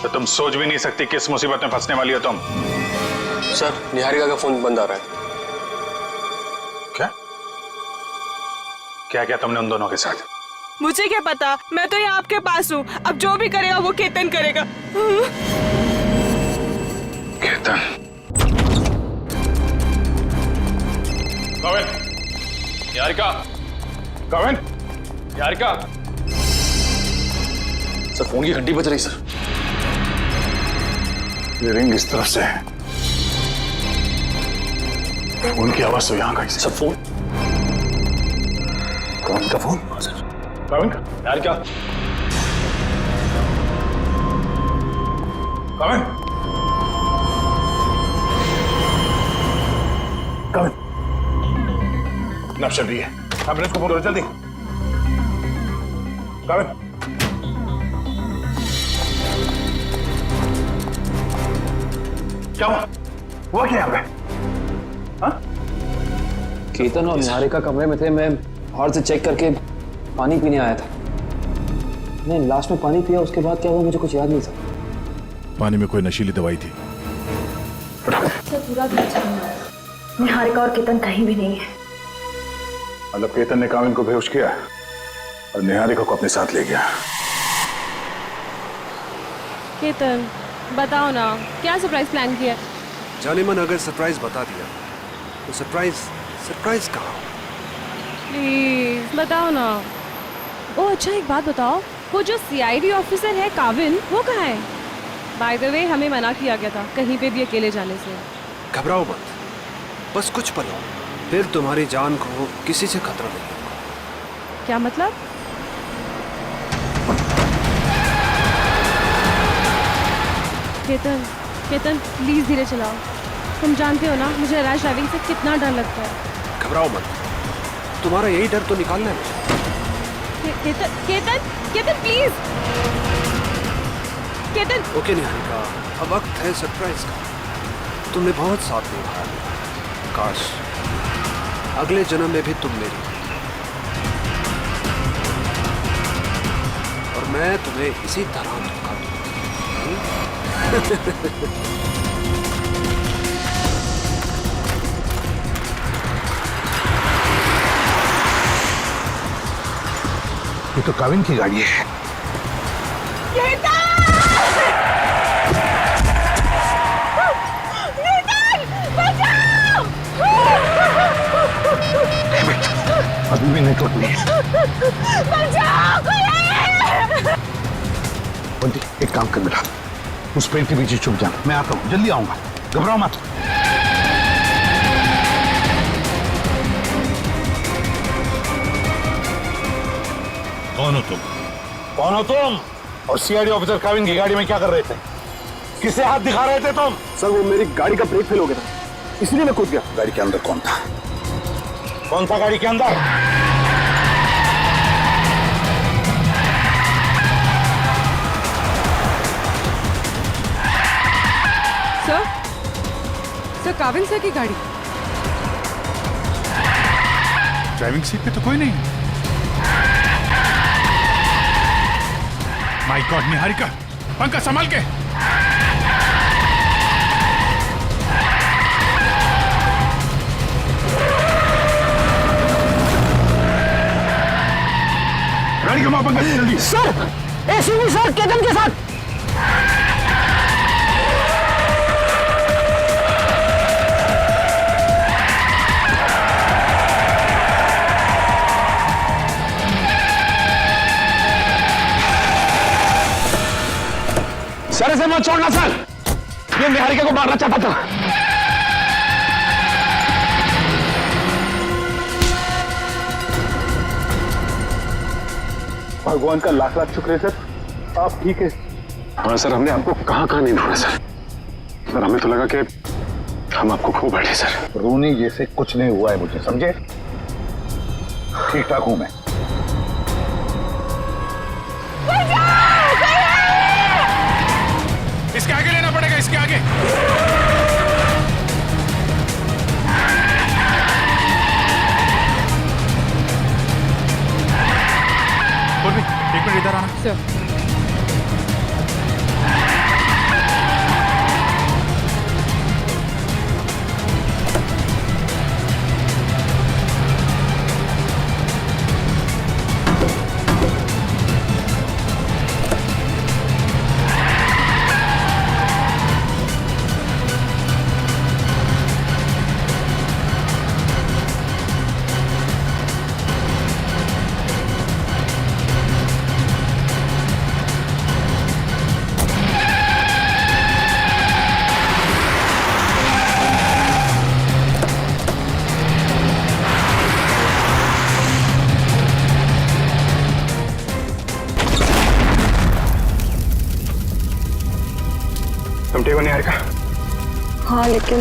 तो तुम सोच भी नहीं सकती किस मुसीबत में फंसने वाली हो तुम। सर निहारिका का फोन बंद आ रहा है। क्या क्या क्या तुमने उन दोनों के साथ? मुझे क्या पता, मैं तो यहाँ आपके पास हूँ। अब जो भी करेगा वो केतन करेगा। केतन। काविन, निहारिका, काविन, निहारिका। सर फोन की घंटी बज रही सर। ये रिंग इस तरफ से है, फोन की आवाज तो यहाँ का। सर फोन, कौन का फोन? सर काविन का, निहारिका, काविन, काविन, नब चल रही है, एम्बुलेंस को फोन करो जल्दी। काविन, क्या हुआ क्या यहाँ पे? हाँ? केतन और निहारिका कमरे में थे, मैं बाहर से चेक करके पानी पीने आया था। नहीं, लास्ट में पानी पिया, उसके बाद क्या हुआ मुझे कुछ याद नहीं सर। पानी में कोई नशीली दवाई थी। सर पूरा घर छाना, निहारिका और केतन कहीं भी नहीं है। मतलब केतन ने काविन को बेहोश किया और निहारिका को अपने साथ ले गया। केतन बताओ ना, क्या सरप्राइज प्लान किया? जाने मन अगर सरप्राइज बता दिया तो सरप्राइज कहाँ? प्लीज बताओ ना। ओ अच्छा, एक बात बताओ, वो जो सीआईडी ऑफिसर है काविन, वो कहाँ है? बाय द वे हमें मना किया गया था कहीं पे भी अकेले जाने से। घबराओ मत, बस कुछ पल हो, फिर तुम्हारी जान को किसी से खतरा नहीं होगा। क्या मतलब? केतन, केतन प्लीज धीरे चलाओ। तुम जानते हो ना मुझे रैश ड्राइविंग से कितना डर लगता है। घबराओ मत, तुम्हारा यही डर तो निकालना है। केतन, केतन, केतन प्लीज। केतन। ओके निहारिका, अब वक्त है सरप्राइज का। तुमने बहुत साथ निभाया, काश अगले जन्म में भी तुम मेरी और मैं तुम्हें इसी तरह धोखा दूंगा। ये तो काविन की गाड़ी है। अभी भी नेटवर्क नहीं है। बंटी एक काम कर मेरा, उस पेड़ के पीछे छुप जाना, मैं आता हूँ, जल्दी आऊंगा, घबराओ मत। कौन हो तुम? कौन हो तुम? और सीआईडी ऑफिसर काविन की गाड़ी में क्या कर रहे थे? किसे हाथ दिखा रहे थे तुम? सर वो मेरी गाड़ी का ब्रेक फेल हो गया था, इसलिए मैं कूद गया। गाड़ी के अंदर कौन था? कौन था गाड़ी के अंदर? सर काविन सर की गाड़ी। ड्राइविंग सीट पे तो कोई नहीं। माय गॉड निहारिका, पंखा संभाल के। गाड़ी का मापन कर जल्दी। सर एसीपी सर केतन के साथ। सर इसे मत छोड़ना सर, ये निहारिका को मारना चाहता था। भगवान का लाख लाख शुक्र है सर, आप ठीक है। हाँ सर, हमने आपको कहाँ कहाँ नहीं ढूंढा सर। सर हमें तो लगा कि हम आपको खो बैठे सर। रोनी जैसे कुछ नहीं हुआ है मुझे, समझे? ठीक ठाक हूं मैं। इसके आगे लेना पड़ेगा, इसके आगे। एक मिनट इधर आना। हाँ, लेकिन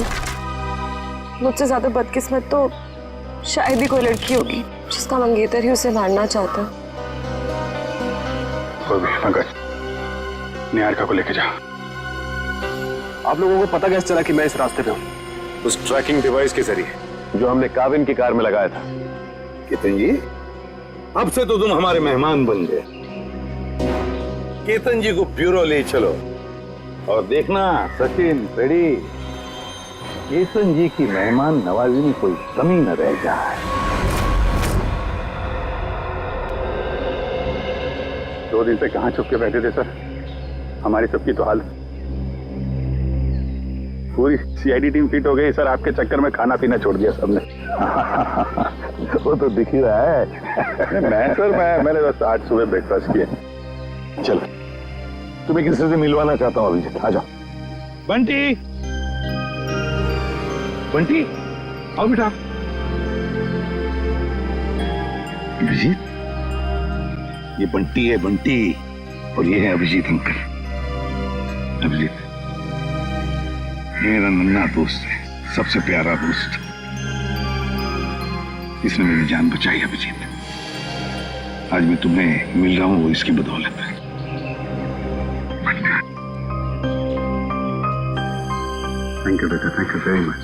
मुझसे ज्यादा बदकिस्मत तो शायद ही कोई लड़की होगी जिसका मंगेतर ही उसे मारना चाहता। पंकज, निहारिका को लेके जा। आप लोगों को पता कैसे चला कि मैं इस रास्ते पे हूँ? उस ट्रैकिंग डिवाइस के जरिए जो हमने काविन की कार में लगाया था। केतन जी, अब से तो तुम हमारे मेहमान बन गए। केतन जी को ब्यूरो ले चलो और देखना सचिन पेड़ी, केतन जी की मेहमान नवाजी में कोई कमी न रह जाए। 2 दिन से कहाँ छुप के बैठे थे सर? हमारी सबकी तो हाल, पूरी सीआईडी टीम फिट हो गई सर। आपके चक्कर में खाना पीना छोड़ दिया सबने। वो तो दिख ही रहा है। मैंने बस आज सुबह ब्रेकफास्ट किया। चलो, तुम्हें किसी से मिलवाना चाहता हूँ अभिजीत, आ जाओ। बंटी, बंटी आओ बेटा। अभिजीत, ये बंटी है, बंटी, और ये है अभिजीत अंकल। अभिजीत ये मेरा नन्हा दोस्त है, सबसे प्यारा दोस्त। इसने मेरी जान बचाई अभिजीत। आज मैं तुम्हें मिल रहा हूं वो इसकी बदौलत है। थैंक यू बेटा, thank you very much.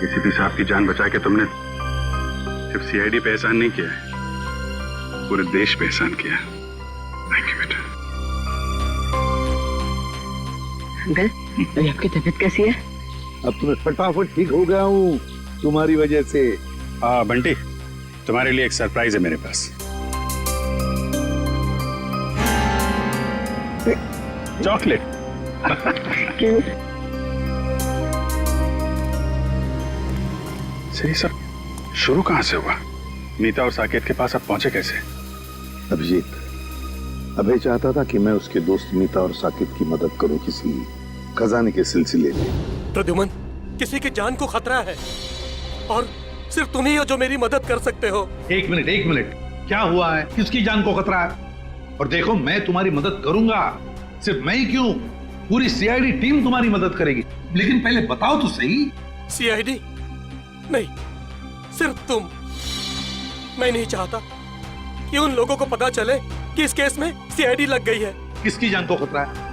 ACP साहब की जान बचा के तुमने सिर्फ सीआईडी पे एहसान नहीं किया है, पूरे देश पे एहसान किया। थैंक यू बेटा। अंकल, अभी आपकी तबीयत कैसी है? अब तुम्हें फटाफट ठीक हो गया हूँ तुम्हारी वजह से। बंटी, तुम्हारे लिए एक सरप्राइज है मेरे पास। चॉकलेट। सही सर, शुरू कहां से हुआ? मीता और साकेत के पास आप पहुंचे कैसे? अभिजीत, अभय चाहता था कि मैं उसके दोस्त मीता और साकेत की मदद करूं किसी खजाने के सिलसिले में। प्रद्युमन, किसी की जान को खतरा है और सिर्फ तुम ही हो जो मेरी मदद कर सकते हो। एक मिनट, क्या हुआ है? किसकी जान को खतरा है? और देखो, मैं तुम्हारी मदद करूंगा। सिर्फ मैं ही क्यों, पूरी सीआईडी टीम तुम्हारी मदद करेगी। लेकिन पहले बताओ तो सही। सीआईडी नहीं, सिर्फ तुम। मैं नहीं चाहता कि उन लोगों को पता चले कि इस केस में सीआईडी लग गई है। किसकी जान को खतरा है?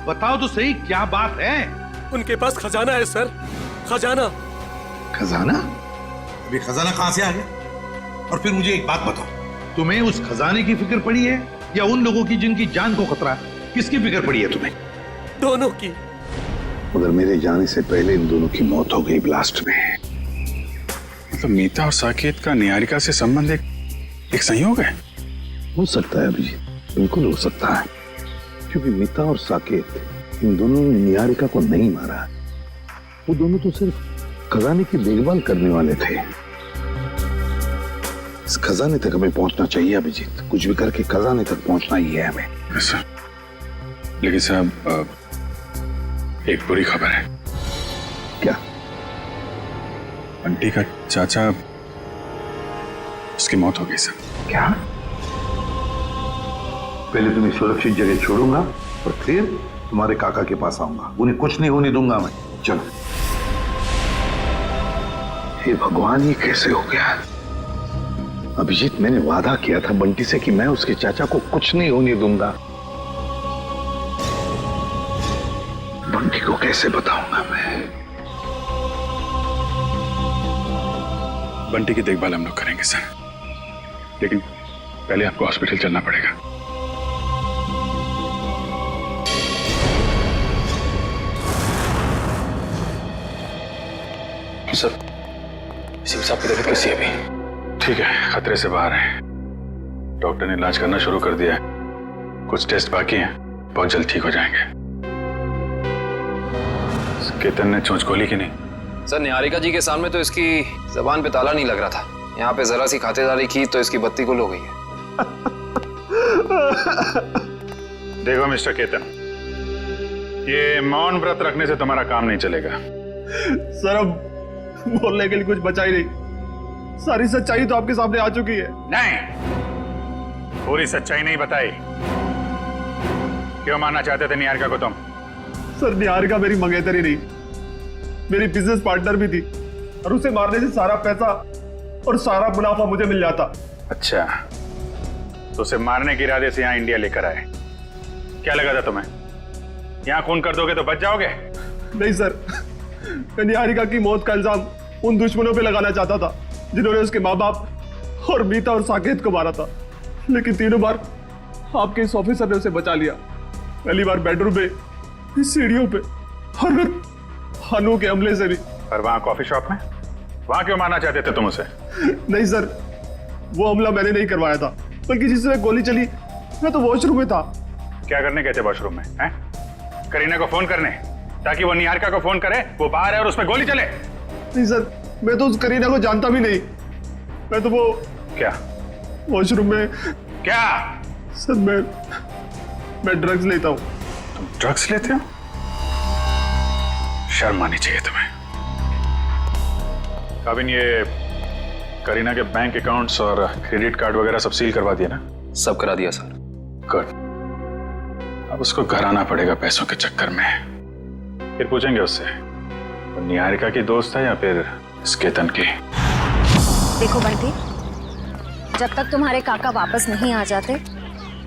बताओ तो सही, क्या बात है? उनके पास खजाना है सर, खजाना। खजाना? अभी खजाना कहां से आ गया? और फिर मुझे एक बात बताओ, तुम्हें उस खजाने की फिक्र पड़ी है या उन लोगों की जिनकी जान को खतरा है? किसकी फिक्र पड़ी है तुम्हें? दोनों की। मगर मेरे जाने से पहले इन दोनों की मौत हो गई ब्लास्ट में। मतलब मीता और साकेत का निहारिका से संबंध एक एक संयोग है? हो सकता है अभिजीत, बिल्कुल हो सकता है, क्योंकि मीता और साकेत इन दोनों ने निहारिका को नहीं मारा। वो दोनों तो सिर्फ खजाने की देखभाल करने वाले थे। इस खजाने तक हमें पहुंचना चाहिए अभिजीत, कुछ भी करके खजाने तक पहुंचना ही है हमें। लेकिन साहब, एक बुरी खबर है। क्या? बंटी का चाचा, उसकी मौत हो गई सर। क्या? पहले तुम्हें सुरक्षित जगह छोड़ूंगा और फिर तुम्हारे काका के पास आऊंगा। उन्हें कुछ नहीं होने दूंगा मैं। चलो। हे भगवान, ये कैसे हो गया? अभिजीत, मैंने वादा किया था बंटी से कि मैं उसके चाचा को कुछ नहीं होने दूंगा। बंटी को कैसे बताऊंगा मैं? बंटी की देखभाल हम लोग करेंगे सर, लेकिन पहले आपको हॉस्पिटल चलना पड़ेगा। सर, सिंह साहब की तबीयत कैसी है अभी? ठीक है, खतरे से बाहर है। डॉक्टर ने इलाज करना शुरू कर दिया है। कुछ टेस्ट बाकी हैं, बहुत जल्द ठीक हो जाएंगे। केतन ने चोंच खोली कि नहीं? सर, निहारिका जी के सामने तो इसकी जबान पे ताला नहीं लग रहा था। यहाँ पे जरा सी खातिरदारी की तो इसकी बत्ती गुल हो गई है। देखो मिस्टर केतन, ये मौन व्रत रखने से तुम्हारा काम नहीं चलेगा। सर, अब बोलने के लिए कुछ बचा ही नहीं। सारी सच्चाई तो आपके सामने आ चुकी है। नहीं, पूरी सच्चाई नहीं बताई। क्यों मारना चाहते थे निहारिका को तुम? सर, निहारिका मेरी मंगेतरी नहीं, मेरी बिजनेस पार्टनर भी थी, और उसे मारने से सारा पैसा और सारा मुनाफा मुझे मिल जाता। अच्छा, तो उसे मारने के इरादे से यहाँ इंडिया लेकर आए। क्या लगा था तुम्हें यहाँ खून कर दोगे तो बच जाओगे? नहीं सर, मैं निहारिका की मौत का इल्जाम उन दुश्मनों पे लगाना चाहता था जिन्होंने उसके माँ बाप और मीता और साकेत को मारा था, लेकिन तीनों बार आपके इस ऑफिसर ने उसे बचा लिया। पहली बार बेडरूम पे, इस सीढ़ियों पे, और फिर हनु के हमले से भी। और वहाँ कॉफी शॉप में, वहाँ क्यों मारना चाहते थे तुम उसे? नहीं सर, वो हमला मैंने नहीं करवाया था, बल्कि जिससे गोली चली मैं तो वॉशरूम में था। क्या करने गए थे वॉशरूम में? हैं? करीना को फोन करने, ताकि वो निहारिका को फोन करे, वो बाहर है और उसमें गोली चले। नहीं सर, मैं तो उस करीना को जानता भी नहीं। मैं तो वो क्या वॉशरूम में क्या? सर, मैं ड्रग्स लेता हूँ। तुम ड्रग्स लेते हो? शर्म आनी चाहिए तुम्हें। काबिन, ये करीना के बैंक अकाउंट्स और क्रेडिट कार्ड वगैरह सब सील करवा दिया ना? सब करा दिया सर। गुड। अब उसको घर आना पड़ेगा पैसों के चक्कर में। फिर पूछेंगे उससे वो निहारिका की दोस्त है या फिर इस केतन की। देखो बंटी, जब तक तुम्हारे काका वापस नहीं आ जाते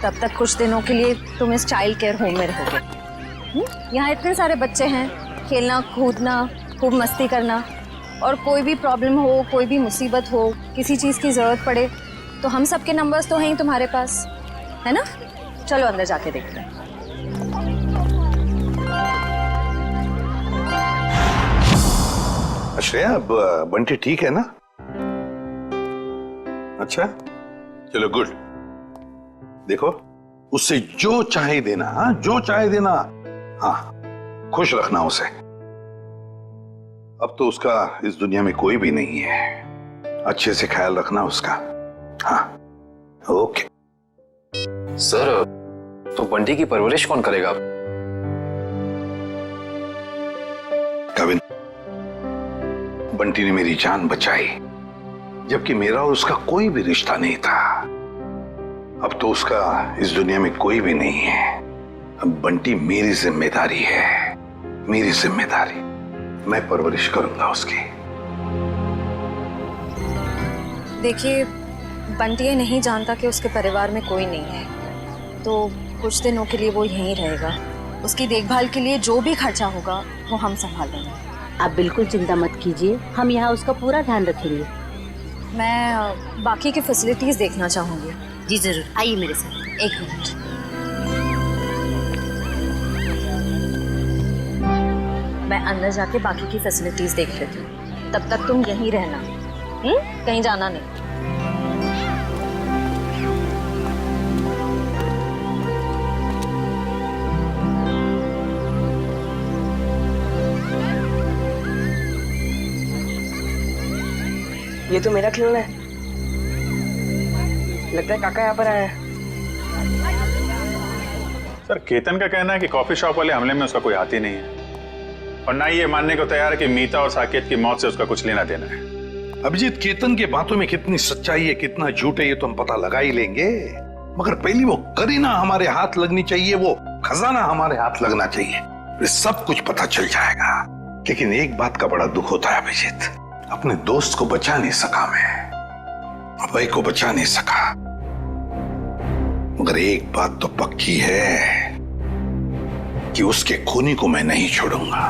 तब तक कुछ दिनों के लिए तुम इस चाइल्ड केयर होम में रहोगे। यहाँ इतने सारे बच्चे हैं, खेलना कूदना, खूब मस्ती करना, और कोई भी प्रॉब्लम हो, कोई भी मुसीबत हो, किसी चीज़ की ज़रूरत पड़े तो हम सबके नंबर्स तो हैं ही तुम्हारे पास, है ना? चलो अंदर जाके देखते हैं। श्रेया, अब बंटी ठीक है ना? अच्छा, चलो गुड। देखो, उससे जो चाहे देना, हाँ, जो चाहे देना। हाँ, खुश रखना उसे। अब तो उसका इस दुनिया में कोई भी नहीं है। अच्छे से ख्याल रखना उसका। हाँ, ओके। सर, तो बंटी की परवरिश कौन करेगा? कविन, बंटी ने मेरी जान बचाई, जबकि मेरा और उसका कोई भी रिश्ता नहीं था। अब तो उसका इस दुनिया में कोई भी नहीं है। अब बंटी मेरी जिम्मेदारी है, मेरी जिम्मेदारी। मैं परवरिश करूंगा उसकी। देखिए, बंटी ये नहीं जानता कि उसके परिवार में कोई नहीं है, तो कुछ दिनों के लिए वो यहीं रहेगा। उसकी देखभाल के लिए जो भी खर्चा होगा वो हम संभाल लेंगे। आप बिल्कुल चिंता मत कीजिए, हम यहाँ उसका पूरा ध्यान रखेंगे। मैं बाकी की फैसिलिटीज देखना चाहूंगी। जी जरूर, आइए मेरे साथ। एक मिनट। मैं अंदर जाके बाकी की फैसिलिटीज देख लेती हूँ, तब तक तुम यहीं रहना, कहीं जाना नहीं। ये तो मेरा खिलौना है। लगता है काका यहाँ पर आया है। सर केतन का कहना है कि कॉफी शॉप वाले हमले में उसका कोई हाथ ही नहीं है और ना ही ये मानने को तैयार है कि मीता और साकेत की मौत से उसका कुछ लेना देना है। अभिजीत, केतन के बातों में कितनी सच्चाई है कितना झूठ है ये तो हम पता लगा ही लेंगे, मगर पहली वो करीना हमारे हाथ लगनी चाहिए, वो खजाना हमारे हाथ लगना चाहिए, फिर सब कुछ पता चल जाएगा। लेकिन एक बात का बड़ा दुख होता है अभिजीत, अपने दोस्त को बचा नहीं सका मैं, अभय को बचा नहीं सका, मगर एक बात तो पक्की है कि उसके खूनी को मैं नहीं छोड़ूंगा।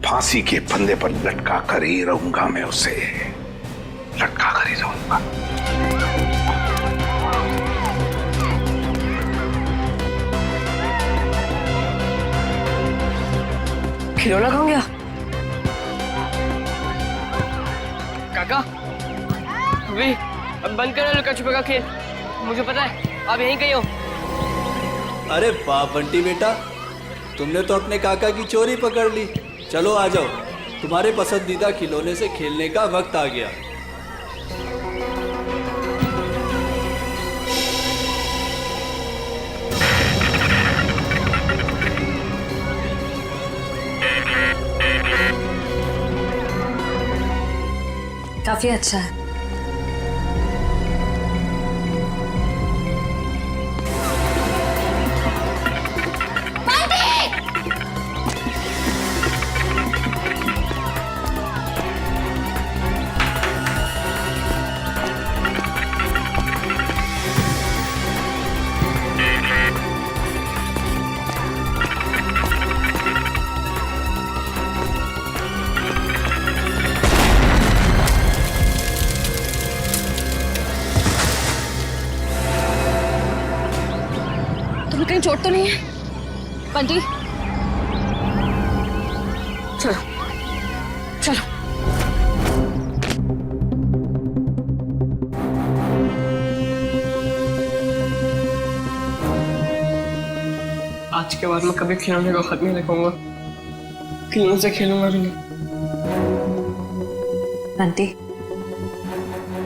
फांसी के फंदे पर लटका कर ही रहूंगा, मैं उसे लटका कर ही रहूंगा। खिलौना कहाँ गया? काका अभी अब बंद करो लुका छुपा का खेल, मुझे पता है आप यहीं कहीं हो। अरे वाह बंटी बेटा, तुमने तो अपने काका की चोरी पकड़ ली। चलो आ जाओ, तुम्हारे पसंदीदा खिलौने से खेलने का वक्त आ गया। काफी अच्छा है। कहीं चोट तो नहीं है बंटी? चलो चलो। आज के बाद मैं कभी खिलौने को हाथ नहीं लगाऊंगा, खिलौने से खेलूंगा भी नहीं। बंटी,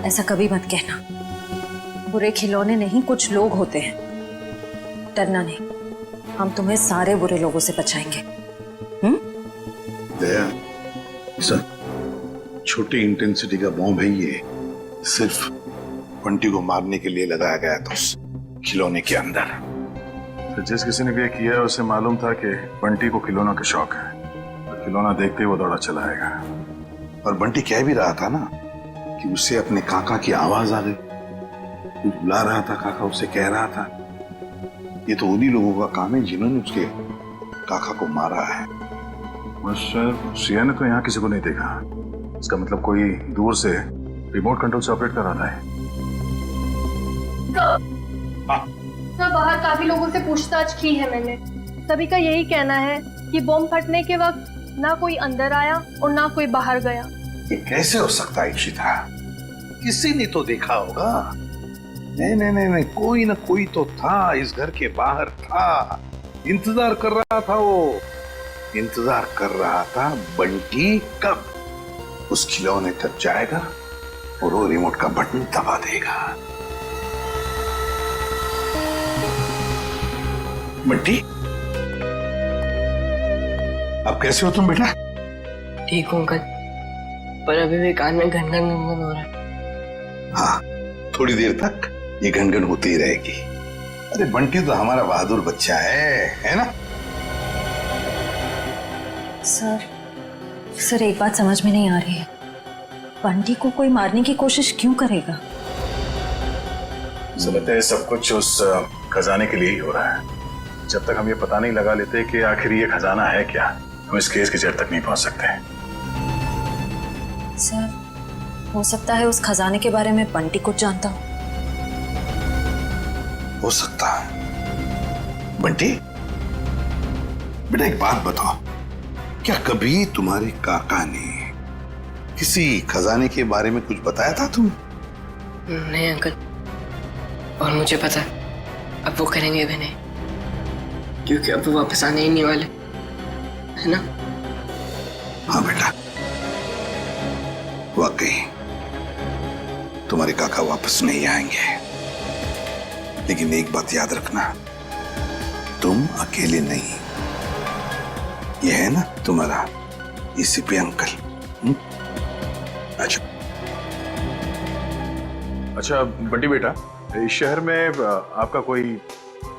ऐसा कभी मत कहना। बुरे खिलौने नहीं, कुछ लोग होते हैं। डरना नहीं, हम तुम्हें सारे बुरे लोगों से बचाएंगे। दया, सर छोटी इंटेंसिटी का बॉम्ब है ये, सिर्फ बंटी को मारने के लिए लगाया गया था उस खिलौने के अंदर। तो जिस किसी ने भी ये किया है उसे मालूम था कि बंटी को खिलौना का शौक है, तो खिलौना देखते ही वो दौड़ा चला आएगा। और बंटी कह भी रहा था ना कि उसे अपने काका की आवाज आ गई, कुछ बुला रहा था, काका उसे कह रहा था। ये तो उन्हीं लोगों का काम है जिन्होंने उसके काका को मारा है। सिया ने तो यहाँ किसी को नहीं देखा, इसका मतलब कोई दूर से रिमोट कंट्रोल से ऑपरेट कर रहा था। सर बाहर काफी लोगों से पूछताछ की है मैंने, सभी का यही कहना है कि बम फटने के वक्त ना कोई अंदर आया और ना कोई बाहर गया। ये कैसे हो सकता है इशिता? किसी ने तो देखा होगा। नहीं नहीं नहीं नहीं, कोई ना कोई तो था, इस घर के बाहर था, इंतजार कर रहा था, वो इंतजार कर रहा था बंटी कब उस खिलौने तक जाएगा और वो रिमोट का बटन दबा देगा। बंटी, अब कैसे हो तुम बेटा? ठीक हूँ अंकल, पर अभी भी कान में घन घन हो रहा है। हाँ, थोड़ी देर तक ये घनघन होती ही रहेगी। अरे बंटी तो हमारा बहादुर बच्चा है ना? सर एक बात समझ में नहीं आ रही है, बंटी को कोई मारने की कोशिश क्यों करेगा? मुझे लगता है सब कुछ उस खजाने के लिए ही हो रहा है। जब तक हम ये पता नहीं लगा लेते कि आखिर ये खजाना है क्या, हम इस केस की जड़ तक नहीं पहुंच सकते। सर हो सकता है उस खजाने के बारे में बंटी कुछ जानता हो सकता है। बंटी बेटा एक बात बताओ, क्या कभी तुम्हारे काका ने किसी खजाने के बारे में कुछ बताया था तुम? नहीं अंकल, और मुझे पता है अब वो करेंगे भी नहीं, क्योंकि अब वो वापस आने ही नहीं वाले, है ना? हाँ बेटा, वाकई तुम्हारे काका वापस नहीं आएंगे, लेकिन एक बात याद रखना, तुम अकेले नहीं। ये है ना तुम्हारा एसीपी अंकल। अच्छा अच्छा बंटी बेटा, इस शहर में आपका कोई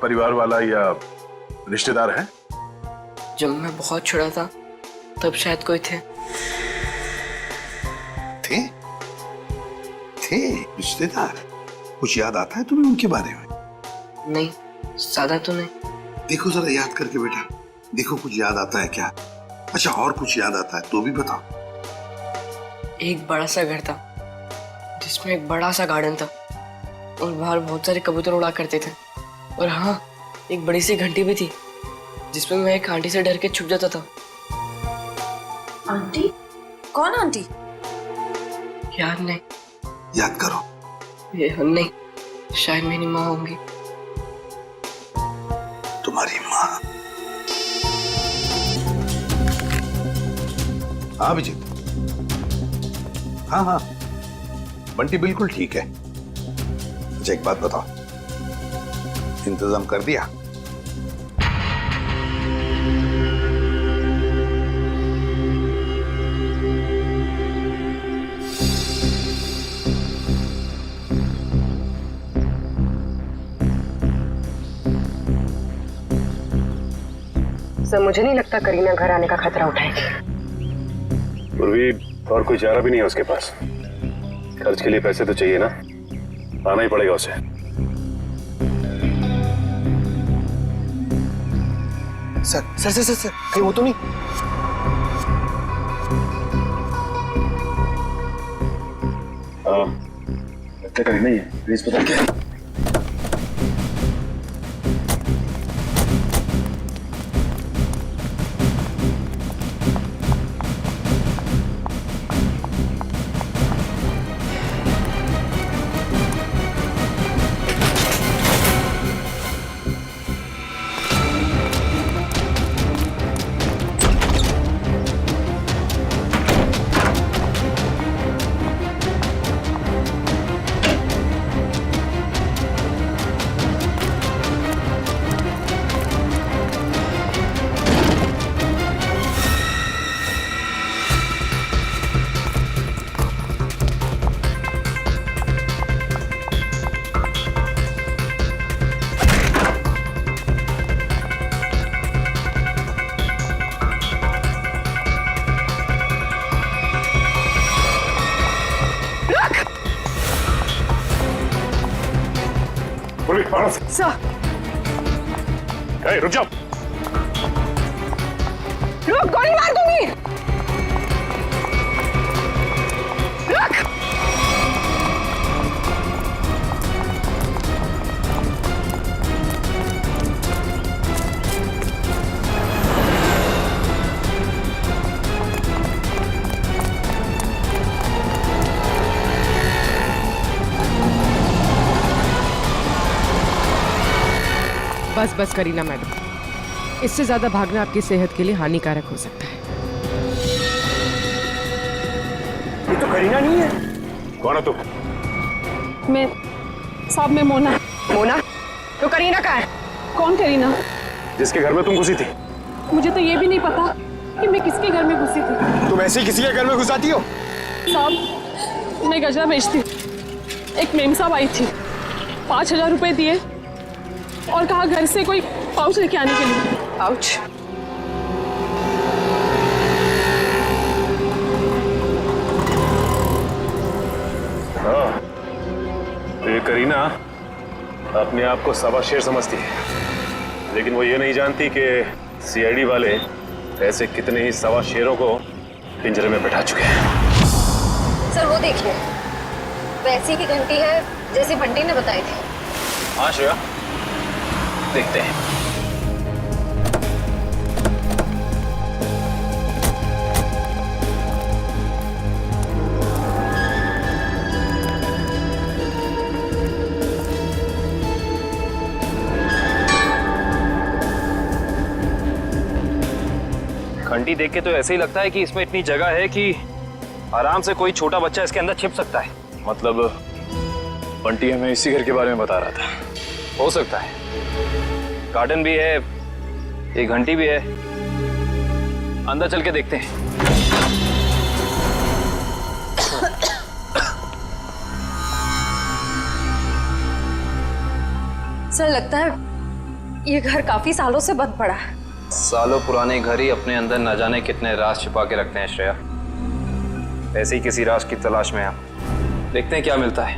परिवार वाला या रिश्तेदार है? जब मैं बहुत छोटा था तब शायद कोई थे। थे रिश्तेदार? कुछ याद आता है तुम्हें उनके बारे में? नहीं, ज्यादा तो नहीं। देखो जरा याद करके बेटा, देखो कुछ याद आता है क्या? अच्छा और कुछ याद आता है तो भी बताओ। एक बड़ा सा घर था जिसमें एक बड़ा सा गार्डन था और बाहर बहुत सारे कबूतर उड़ा करते थे। और हाँ, एक बड़ी सी घंटी भी थी जिसमें मैं एक आंटी से डर के छुप जाता था। आंटी? कौन आंटी? याद नहीं। याद करो। ये नहीं, शायद मेरी माँ होंगी। तुम्हारी माँ? हाँ अभिजीत, हाँ हाँ बंटी बिल्कुल ठीक है। अच्छा एक बात बताओ, इंतजाम कर दिया? सर मुझे नहीं लगता करीना घर आने का खतरा उठाएगी। पूर्वी और कोई चारा भी नहीं है उसके पास। खर्च के लिए पैसे तो चाहिए ना, आना ही पड़ेगा उसे। सर सर सर सर कहीं वो तो नहीं? लगता करीना ही है, प्लीज पता क्या? सर रुक जाओ। रुक, गोली मार दूंगी। रुक। बस बस करीना मैडम, इससे ज्यादा भागना आपकी सेहत के लिए हानिकारक हो सकता है। ये तो करीना नहीं है। कौन है तू? मैं साहब, मैं मोना। मोना? तो करीना कहाँ है? कौन करीना? जिसके घर में तुम घुसी थी। मुझे तो ये भी नहीं पता कि मैं किसके घर में घुसी थी। तुम ऐसे ही किसी के घर में घुसाती हो? साहब, मैं गजरा बेचती हूँ। एक मेम साहब आई थी, 5,000 रुपए दिए और कहा घर से कोई पाउच लेके आने के लिए। पाउच? हाँ, ये करीना अपने आप को सवा शेर समझती है, लेकिन वो ये नहीं जानती कि सीआईडी वाले ऐसे कितने ही सवा शेरों को पिंजरे में बैठा चुके हैं। सर वो देखिए, वैसी की घंटी है जैसी बंटी ने बताई थी। हाँ श्रेया, देखते हैं। घंटी देख के तो ऐसे ही लगता है कि इसमें इतनी जगह है कि आराम से कोई छोटा बच्चा इसके अंदर छिप सकता है। मतलब बंटी हमें इसी घर के बारे में बता रहा था। हो सकता है, गार्डन भी है, एक घंटी भी है। अंदर चल के देखते हैं। सर लगता है ये घर काफी सालों से बंद पड़ा है। सालों पुराने घर ही अपने अंदर न जाने कितने राज छिपा के रखते हैं श्रेया। ऐसे ही किसी राज की तलाश में हम देखते हैं क्या मिलता है।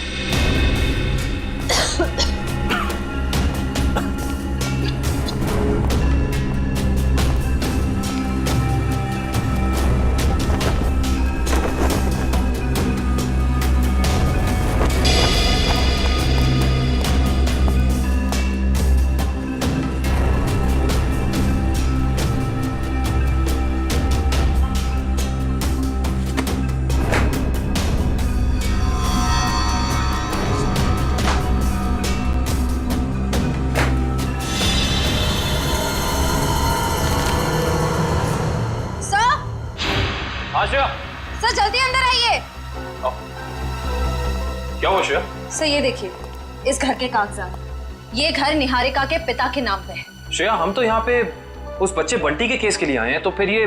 सर जल्दी अंदर आइए। क्या हुआ श्रेया? सर ये देखिए, इस घर के कागजात, ये घर निहारिका के पिता के नाम पे है। श्रेया, हम तो यहाँ पे उस बच्चे बंटी के केस के लिए आए हैं, तो फिर ये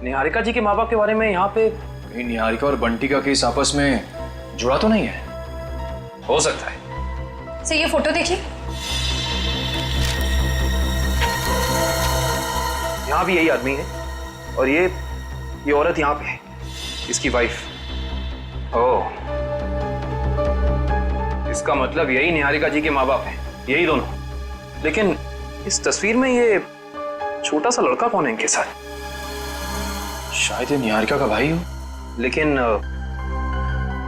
निहारिका जी के माँ बाप के बारे में यहाँ पे कहीं निहारिका और बंटी का केस आपस में जुड़ा तो नहीं है? हो सकता है। सर ये फोटो देखिए, यहाँ भी यही आदमी है और ये औरत यहाँ पे है, इसकी वाइफ। ओह, इसका मतलब यही निहारिका जी के माँ बाप हैं, यही दोनों। लेकिन इस तस्वीर में ये छोटा सा लड़का कौन है इनके साथ? शायद ये निहारिका का भाई हो। लेकिन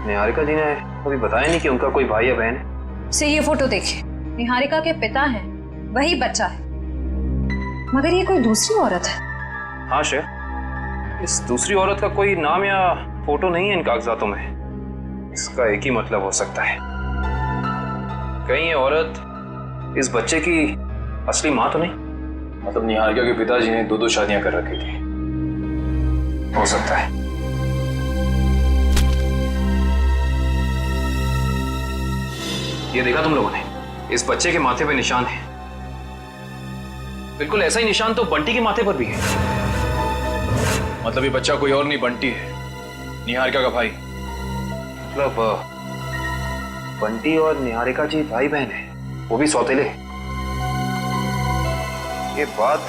निहारिका जी ने कभी बताया नहीं कि उनका कोई भाई या बहन है। से ये फोटो देखिए, निहारिका के पिता हैं, वही बच्चा है, मगर ये कोई दूसरी औरत है। हाँ श्रेया, इस दूसरी औरत का कोई नाम या फोटो नहीं है इन कागजातों में। इसका एक ही मतलब हो सकता है, कहीं ये औरत इस बच्चे की असली माँ तो नहीं? मतलब निहारिका के पिताजी ने 2-2 शादियां कर रखी थी। हो सकता है। ये देखा तुम लोगों ने, इस बच्चे के माथे पे निशान है। बिल्कुल ऐसा ही निशान तो बंटी के माथे पर भी है। मतलब ये बच्चा कोई और नहीं, बंटी है, निहारिका का भाई। मतलब बंटी और निहारिका जी भाई बहन है, वो भी सौतेले। ये बात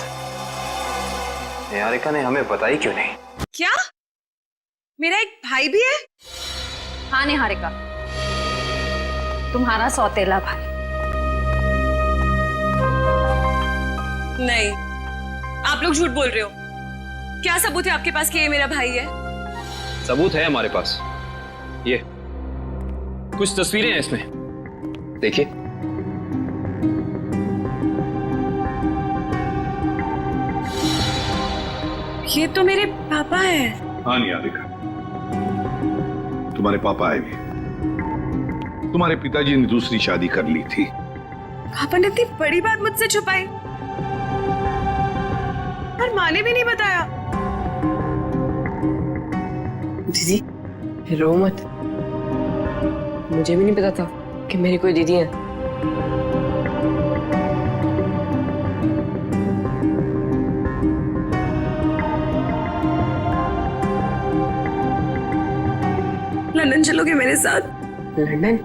निहारिका ने हमें बताई क्यों नहीं? क्या मेरा एक भाई भी है? हाँ निहारिका, तुम्हारा सौतेला भाई। नहीं, आप लोग झूठ बोल रहे हो। क्या सबूत है आपके पास कि ये मेरा भाई है? सबूत है हमारे पास, ये कुछ तस्वीरें हैं इसमें, देखिए। ये तो मेरे पापा हैं। हाँ निहारिका, तुम्हारे पापा आए भी। तुम्हारे पिताजी ने दूसरी शादी कर ली थी। पापा ने इतनी बड़ी बात मुझसे छुपाई और माँ ने भी नहीं बताया। दीदी रो मत, मुझे भी नहीं पता था कि मेरी कोई दीदी है। लंदन चलोगे मेरे साथ? लंदन?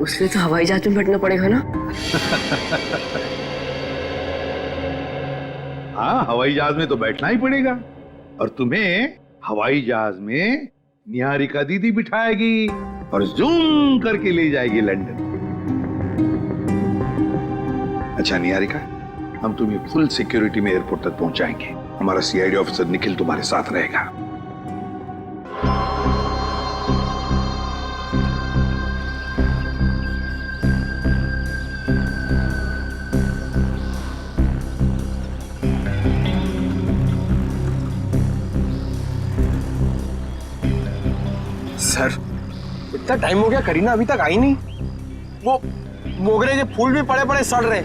उसके तो हवाई जहाज में बैठना पड़ेगा ना? हाँ, हवाई जहाज में तो बैठना ही पड़ेगा, और तुम्हें हवाई जहाज में निहारिका दीदी बिठाएगी और जूम करके ले जाएगी लंदन। अच्छा निहारिका, हम तुम्हें फुल सिक्योरिटी में एयरपोर्ट तक पहुंचाएंगे। हमारा सीआईडी ऑफिसर निखिल तुम्हारे साथ रहेगा। सर, इतना टाइम हो गया, करीना अभी तक आई नहीं। वो मोगरे के फूल भी पड़े पड़े सड़ रहे।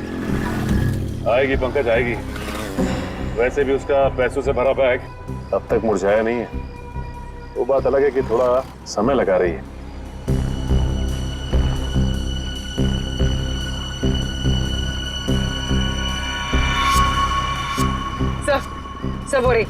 आएगी पंकज, आएगी। वैसे भी उसका पैसों से भरा बैग अब तक मुरझाया नहीं है। वो बात अलग है कि थोड़ा समय लगा रही है। सब हो रही।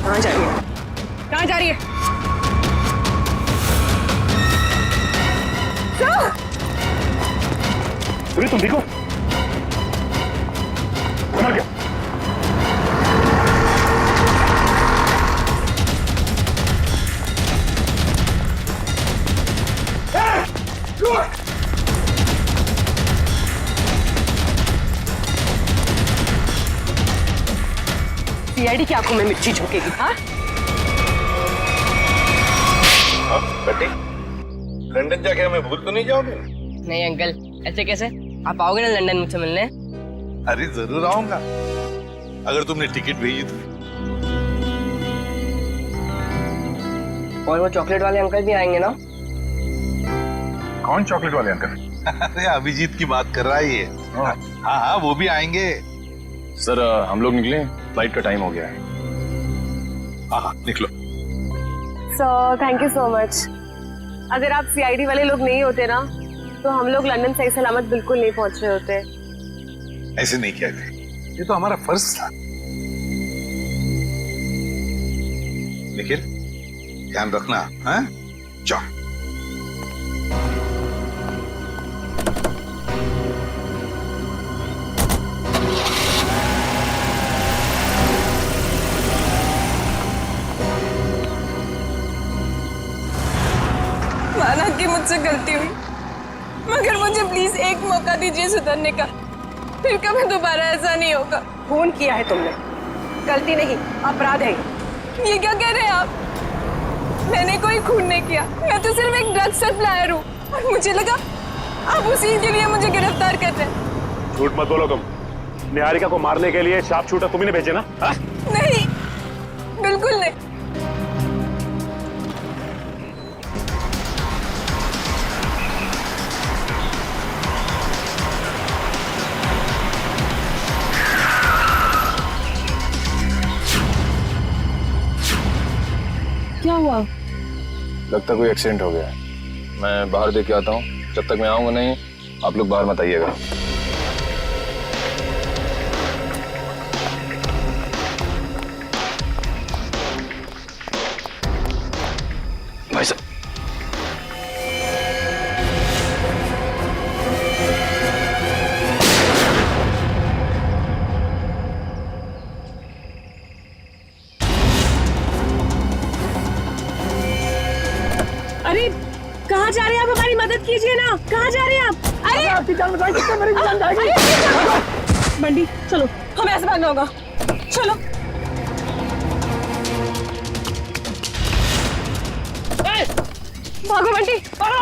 कहाँ जा रही है? कहाँ जा रही है? सूरी, तुम ठीक हो? मर गया। सीआईडी की आंखों में मिर्ची झोंकेगी, हाँ? बेटी, लंदन जाके हमें भूल तो नहीं जाओगे? नहीं अंकल, ऐसे कैसे? आप आओगे ना लंदन मुझसे मिलने? अरे जरूर आऊंगा, अगर तुमने टिकट भेजी तो। और वो चॉकलेट वाले अंकल भी आएंगे ना? कौन चॉकलेट वाले अंकल? अरे अभिजीत की बात कर रहा है ये। हाँ हाँ, वो भी आएंगे। सर हम लोग निकले, फ्लाइट का टाइम हो गया है। हाँ निकलो। Sir thank you so much. अगर आप सीआईडी वाले लोग नहीं होते ना तो हम लोग लंदन सही सलामत बिल्कुल नहीं पहुंच रहे होते। ऐसे नहीं कहते, ये तो हमारा फर्ज था। निखिल, ध्यान रखना, हाँ? जाओ। माना कि मुझसे गलती हुई, मगर मुझे प्लीज एक मौका दीजिए सुधरने का, फिर कभी दोबारा ऐसा नहीं होगा। खून किया है तुमने, गलती नहीं अपराध है। ये क्या कह रहे हैं आप? मैंने कोई खून नहीं किया, मैं तो सिर्फ एक ड्रग सप्लायर हूँ और मुझे लगा आप उसी के लिए मुझे गिरफ्तार कर रहे हैं। झूठ मत बोलो तुम। निहारिका को मारने के लिए शार्प शूटर तुम्ही ने भेजे ना? हा? नहीं, बिल्कुल नहीं। क्या हुआ? लगता कोई एक्सीडेंट हो गया है। मैं बाहर देख के आता हूँ, जब तक मैं आऊंगा नहीं आप लोग बाहर मत आइएगा। भाई साहब, अरे कहाँ जा रहे हैं आप? हमारी मदद कीजिए ना, कहाँ जा रहे हैं आप? अरे आपकी जान बचाई, मेरी जान जाएगी। बंडी चलो, हमें ऐसे भागना होगा, चलो। भागो बंटी, भागो।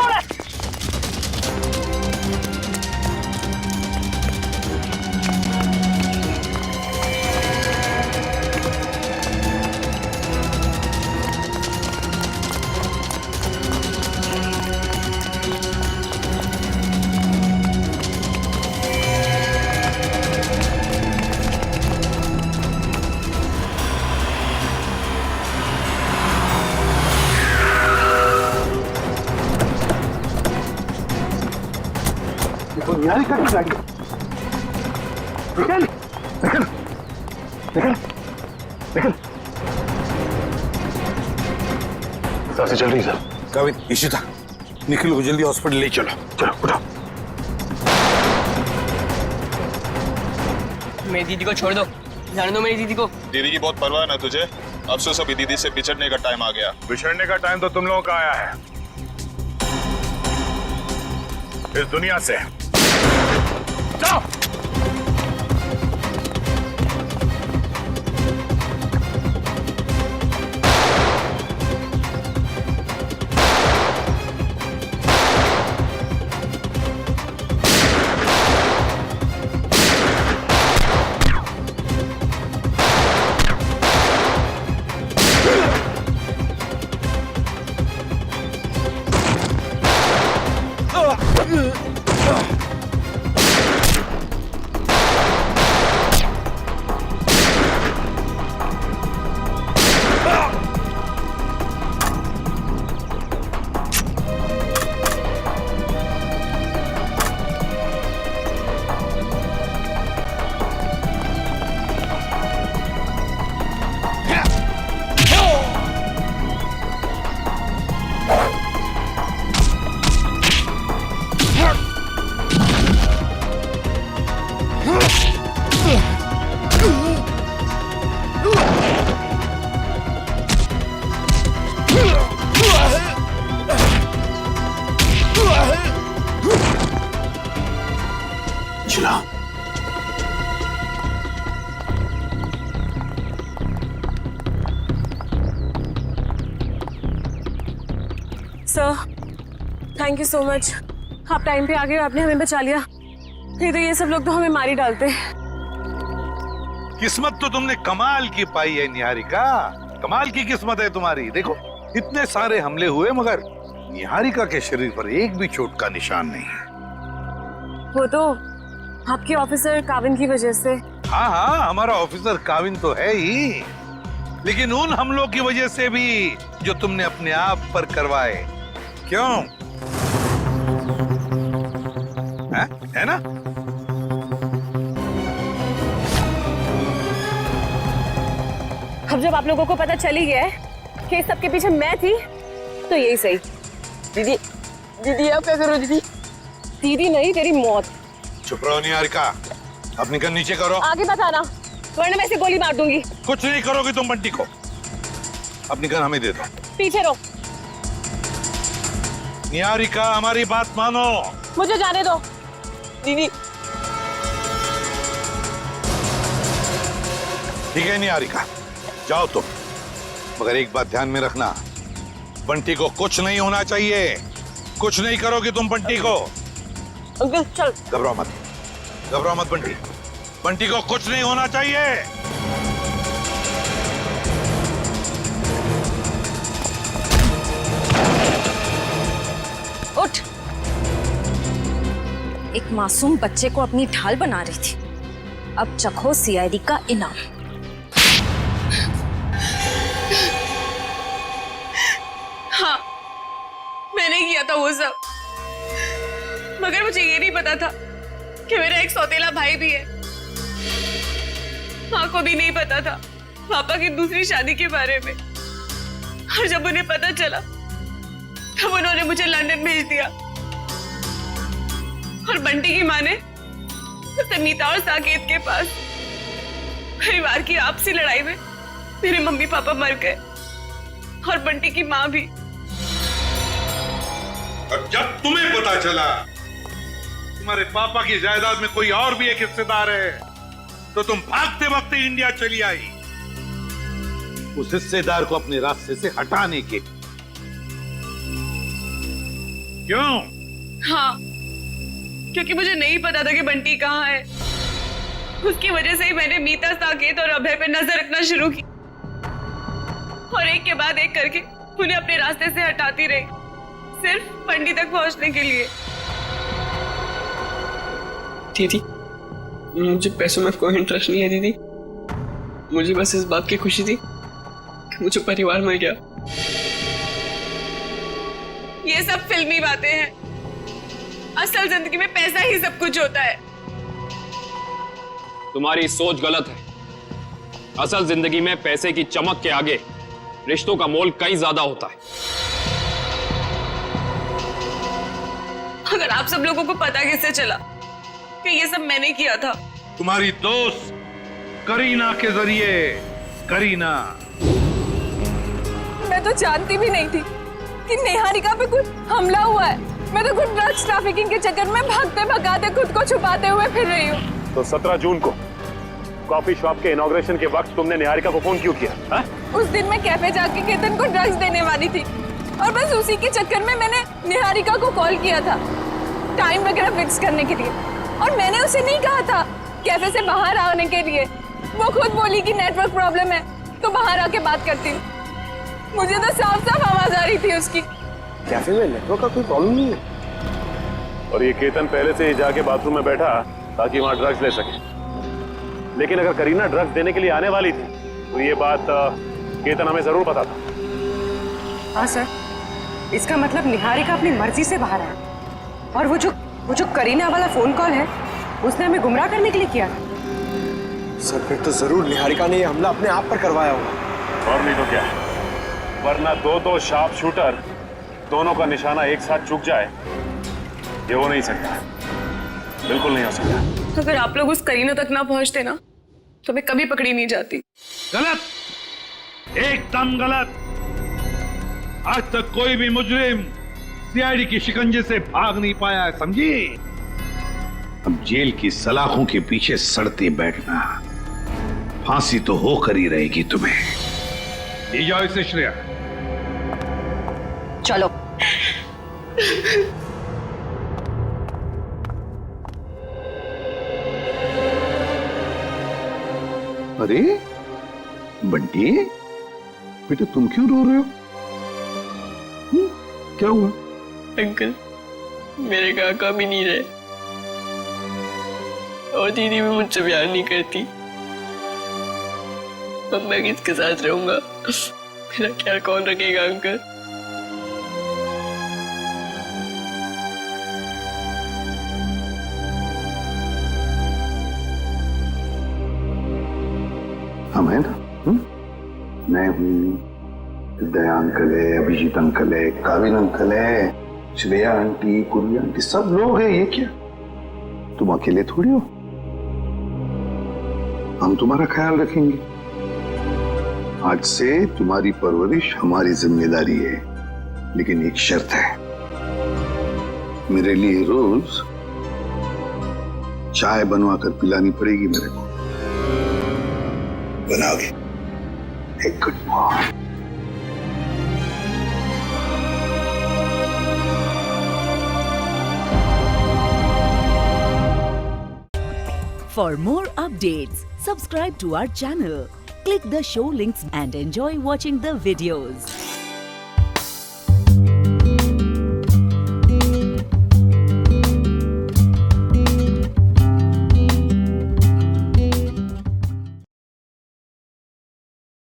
निहारिका की गाड़ी। निकल, निकल, निकल, निकल। सांसें चल रही सर। काविन, इशिता, निखिल को जल्दी हॉस्पिटल ले चलो। चलो उठो। मेरी दीदी को छोड़ दो, जाने दो मेरी दीदी को। दीदी की बहुत परवाह ना तुझे? अफसोस अभी दीदी से बिछड़ने का टाइम आ गया। बिछड़ने का टाइम तो तुम लोगों का आया है, इस दुनिया से। जाओ। Sir thank you so much, आप टाइम पे आ गए, आपने हमें बचा लिया, नहीं तो ये सब लोग तो हमें मार ही डालते। किस्मत तो तुमने कमाल की पाई है निहारिका, कमाल की किस्मत है तुम्हारी। देखो इतने सारे हमले हुए मगर निहारिका के शरीर पर एक भी चोट का निशान नहीं है। वो तो आपके ऑफिसर काविन की वजह से। हाँ हाँ, हमारा ऑफिसर काविन तो है ही, लेकिन उन हमलों की वजह से भी जो तुमने अपने आप पर करवाए। क्यों है ना? अब जब आप लोगों को पता चल ही गया है कि इस सबके पीछे मैं थी, तो यही सही। दीदी दीदी आप क्या करो दीदी? दीदी नहीं, तेरी मौत। चुप रहो निहारिका, अपनी गन नीचे करो। आगे मत आना वरना मैं इसे गोली मार दूंगी। कुछ नहीं करोगी तुम बंटी को, अपनी गन हमें दे दो। पीछे रहो। निहारिका हमारी बात मानो। मुझे जाने दो दीदी। ठीक है निहारिका, जाओ तुम, मगर एक बात ध्यान में रखना, बंटी को कुछ नहीं होना चाहिए। कुछ नहीं करोगी तुम बंटी को। अंकल चल। घबराओ मत, घबराओ मत बंटी, बंटी को कुछ नहीं होना चाहिए। उठ। एक मासूम बच्चे को अपनी ढाल बना रही थी, अब चखो सीआईडी का इनाम। हाँ मैंने किया था वो सब, मगर मुझे ये नहीं पता था कि मेरा एक सौतेला भाई भी है। माँ को भी नहीं पता था पापा की दूसरी शादी के बारे में, और जब उन्हें पता चला तब उन्होंने मुझे लंदन भेज दिया। और बंटी की माँ ने उसे मीता और साकेत के पास। परिवार की आपसी लड़ाई में मेरे मम्मी पापा मर गए और बंटी की माँ भी। और जब तुम्हें पता चला तुम्हारे पापा की जायदाद में कोई और भी एक हिस्सेदार है, तो तुम भागते भागते इंडिया चली आई उस हिस्सेदार को अपने रास्ते से हटाने के। क्यों? हाँ, क्योंकि मुझे नहीं पता था कि बंटी कहाँ है। उसकी वजह से ही मैंने मीता, साकेत और अभय पे नजर रखना शुरू की, और एक के बाद एक करके उन्हें अपने रास्ते से हटाती रही, सिर्फ बंटी तक पहुंचने के लिए। दीदी मुझे पैसों में कोई इंटरेस्ट नहीं है दीदी, मुझे बस इस बात की खुशी थी कि मुझे परिवार मिल गया। ये सब फिल्मी बातें हैं, असल जिंदगी में पैसा ही सब कुछ होता है। तुम्हारी सोच गलत है। असल जिंदगी में पैसे की चमक के आगे रिश्तों का मोल कहीं ज्यादा होता है। अगर आप सब लोगों को पता कैसे चला कि ये सब मैंने किया था? तुम्हारी दोस्त करीना के जरिए। करीना, मैं तो जानती भी नहीं थी कि निहारिका पे कुछ हमला हुआ है। मैं तो खुद ड्रग्स ट्रैफिकिंग के चक्कर में भागते भगाते खुद को छुपाते हुए फिर रही हूँ। तो 17 जून को कॉफी शॉप के इनॉग्रेशन के वक्त तुमने निहारिका को फोन क्यों किया? हा? उस दिन मैं कैफे जाके केतन को ड्रग्स देने वाली थी, और बस उसी के चक्कर में मैंने निहारिका को कॉल किया था टाइम वगैरह फिक्स करने के लिए। और मैंने उसे नहीं कहा था कैफे से बाहर आने के लिए, वो खुद बोली कि नेटवर्क प्रॉब्लम है तो बाहर आके बात करती हूँ। मुझे तो साफ साफ आवाज आ रही थी उसकी। कैफे में नेटवर्क का कोई प्रॉब्लम नहीं है। और ये केतन पहले से ही जाके बाथरूम में बैठा ताकि वहां ड्रग्स ले सके। लेकिन अगर करीना ड्रग्स देने के लिए आने वाली थी तो ये बात केतन हमें जरूर पता था। हाँ सर, इसका मतलब निहारिका अपनी मर्जी से बाहर आया, और वो जो करीना वाला फोन कॉल है उसने हमें गुमराह करने के लिए किया था। सर फिर तो जरूर निहारिका ने ये हमला अपने आप पर करवाया होगा। और नहीं तो क्या, वरना दो शार्प शूटर दोनों का निशाना एक साथ चूक जाए, ये हो नहीं सकता, बिल्कुल नहीं हो सकता। अगर आप लोग उस करीना तक ना पहुंचते ना तो मैं कभी पकड़ी नहीं जाती। गलत, एकदम गलत। आज तक कोई भी मुजरिम सीआईडी की शिकंजे से भाग नहीं पाया है, समझी? अब जेल की सलाखों के पीछे सड़ते बैठना, फांसी तो होकर ही रहेगी तुम्हें। ले जाओ इसे श्रेया। चलो। अरे बंटी, बेटा तुम क्यों रो रहे हो? क्या हुआ? अंकल, मेरे काका भी नहीं रहे और दीदी भी मुझसे प्यार नहीं करती। अब मैं किसके साथ रहूंगा? मेरा ख्याल कौन रखेगा अंकल? हम है ना? मैं हूँ, दया अंकल है, अभिजीत अंकल है, काविन अंकल है, श्रेया आंटी, पूर्वी आंटी, सब लोग हैं। ये क्या, तुम अकेले थोड़ी हो? हम तुम्हारा ख्याल रखेंगे। आज से तुम्हारी परवरिश हमारी जिम्मेदारी है, लेकिन एक शर्त है, मेरे लिए रोज चाय बनवा कर पिलानी पड़ेगी मेरे को। बनाओगे? एक good morning. For more updates, subscribe to our channel, click the show links and enjoy watching the videos.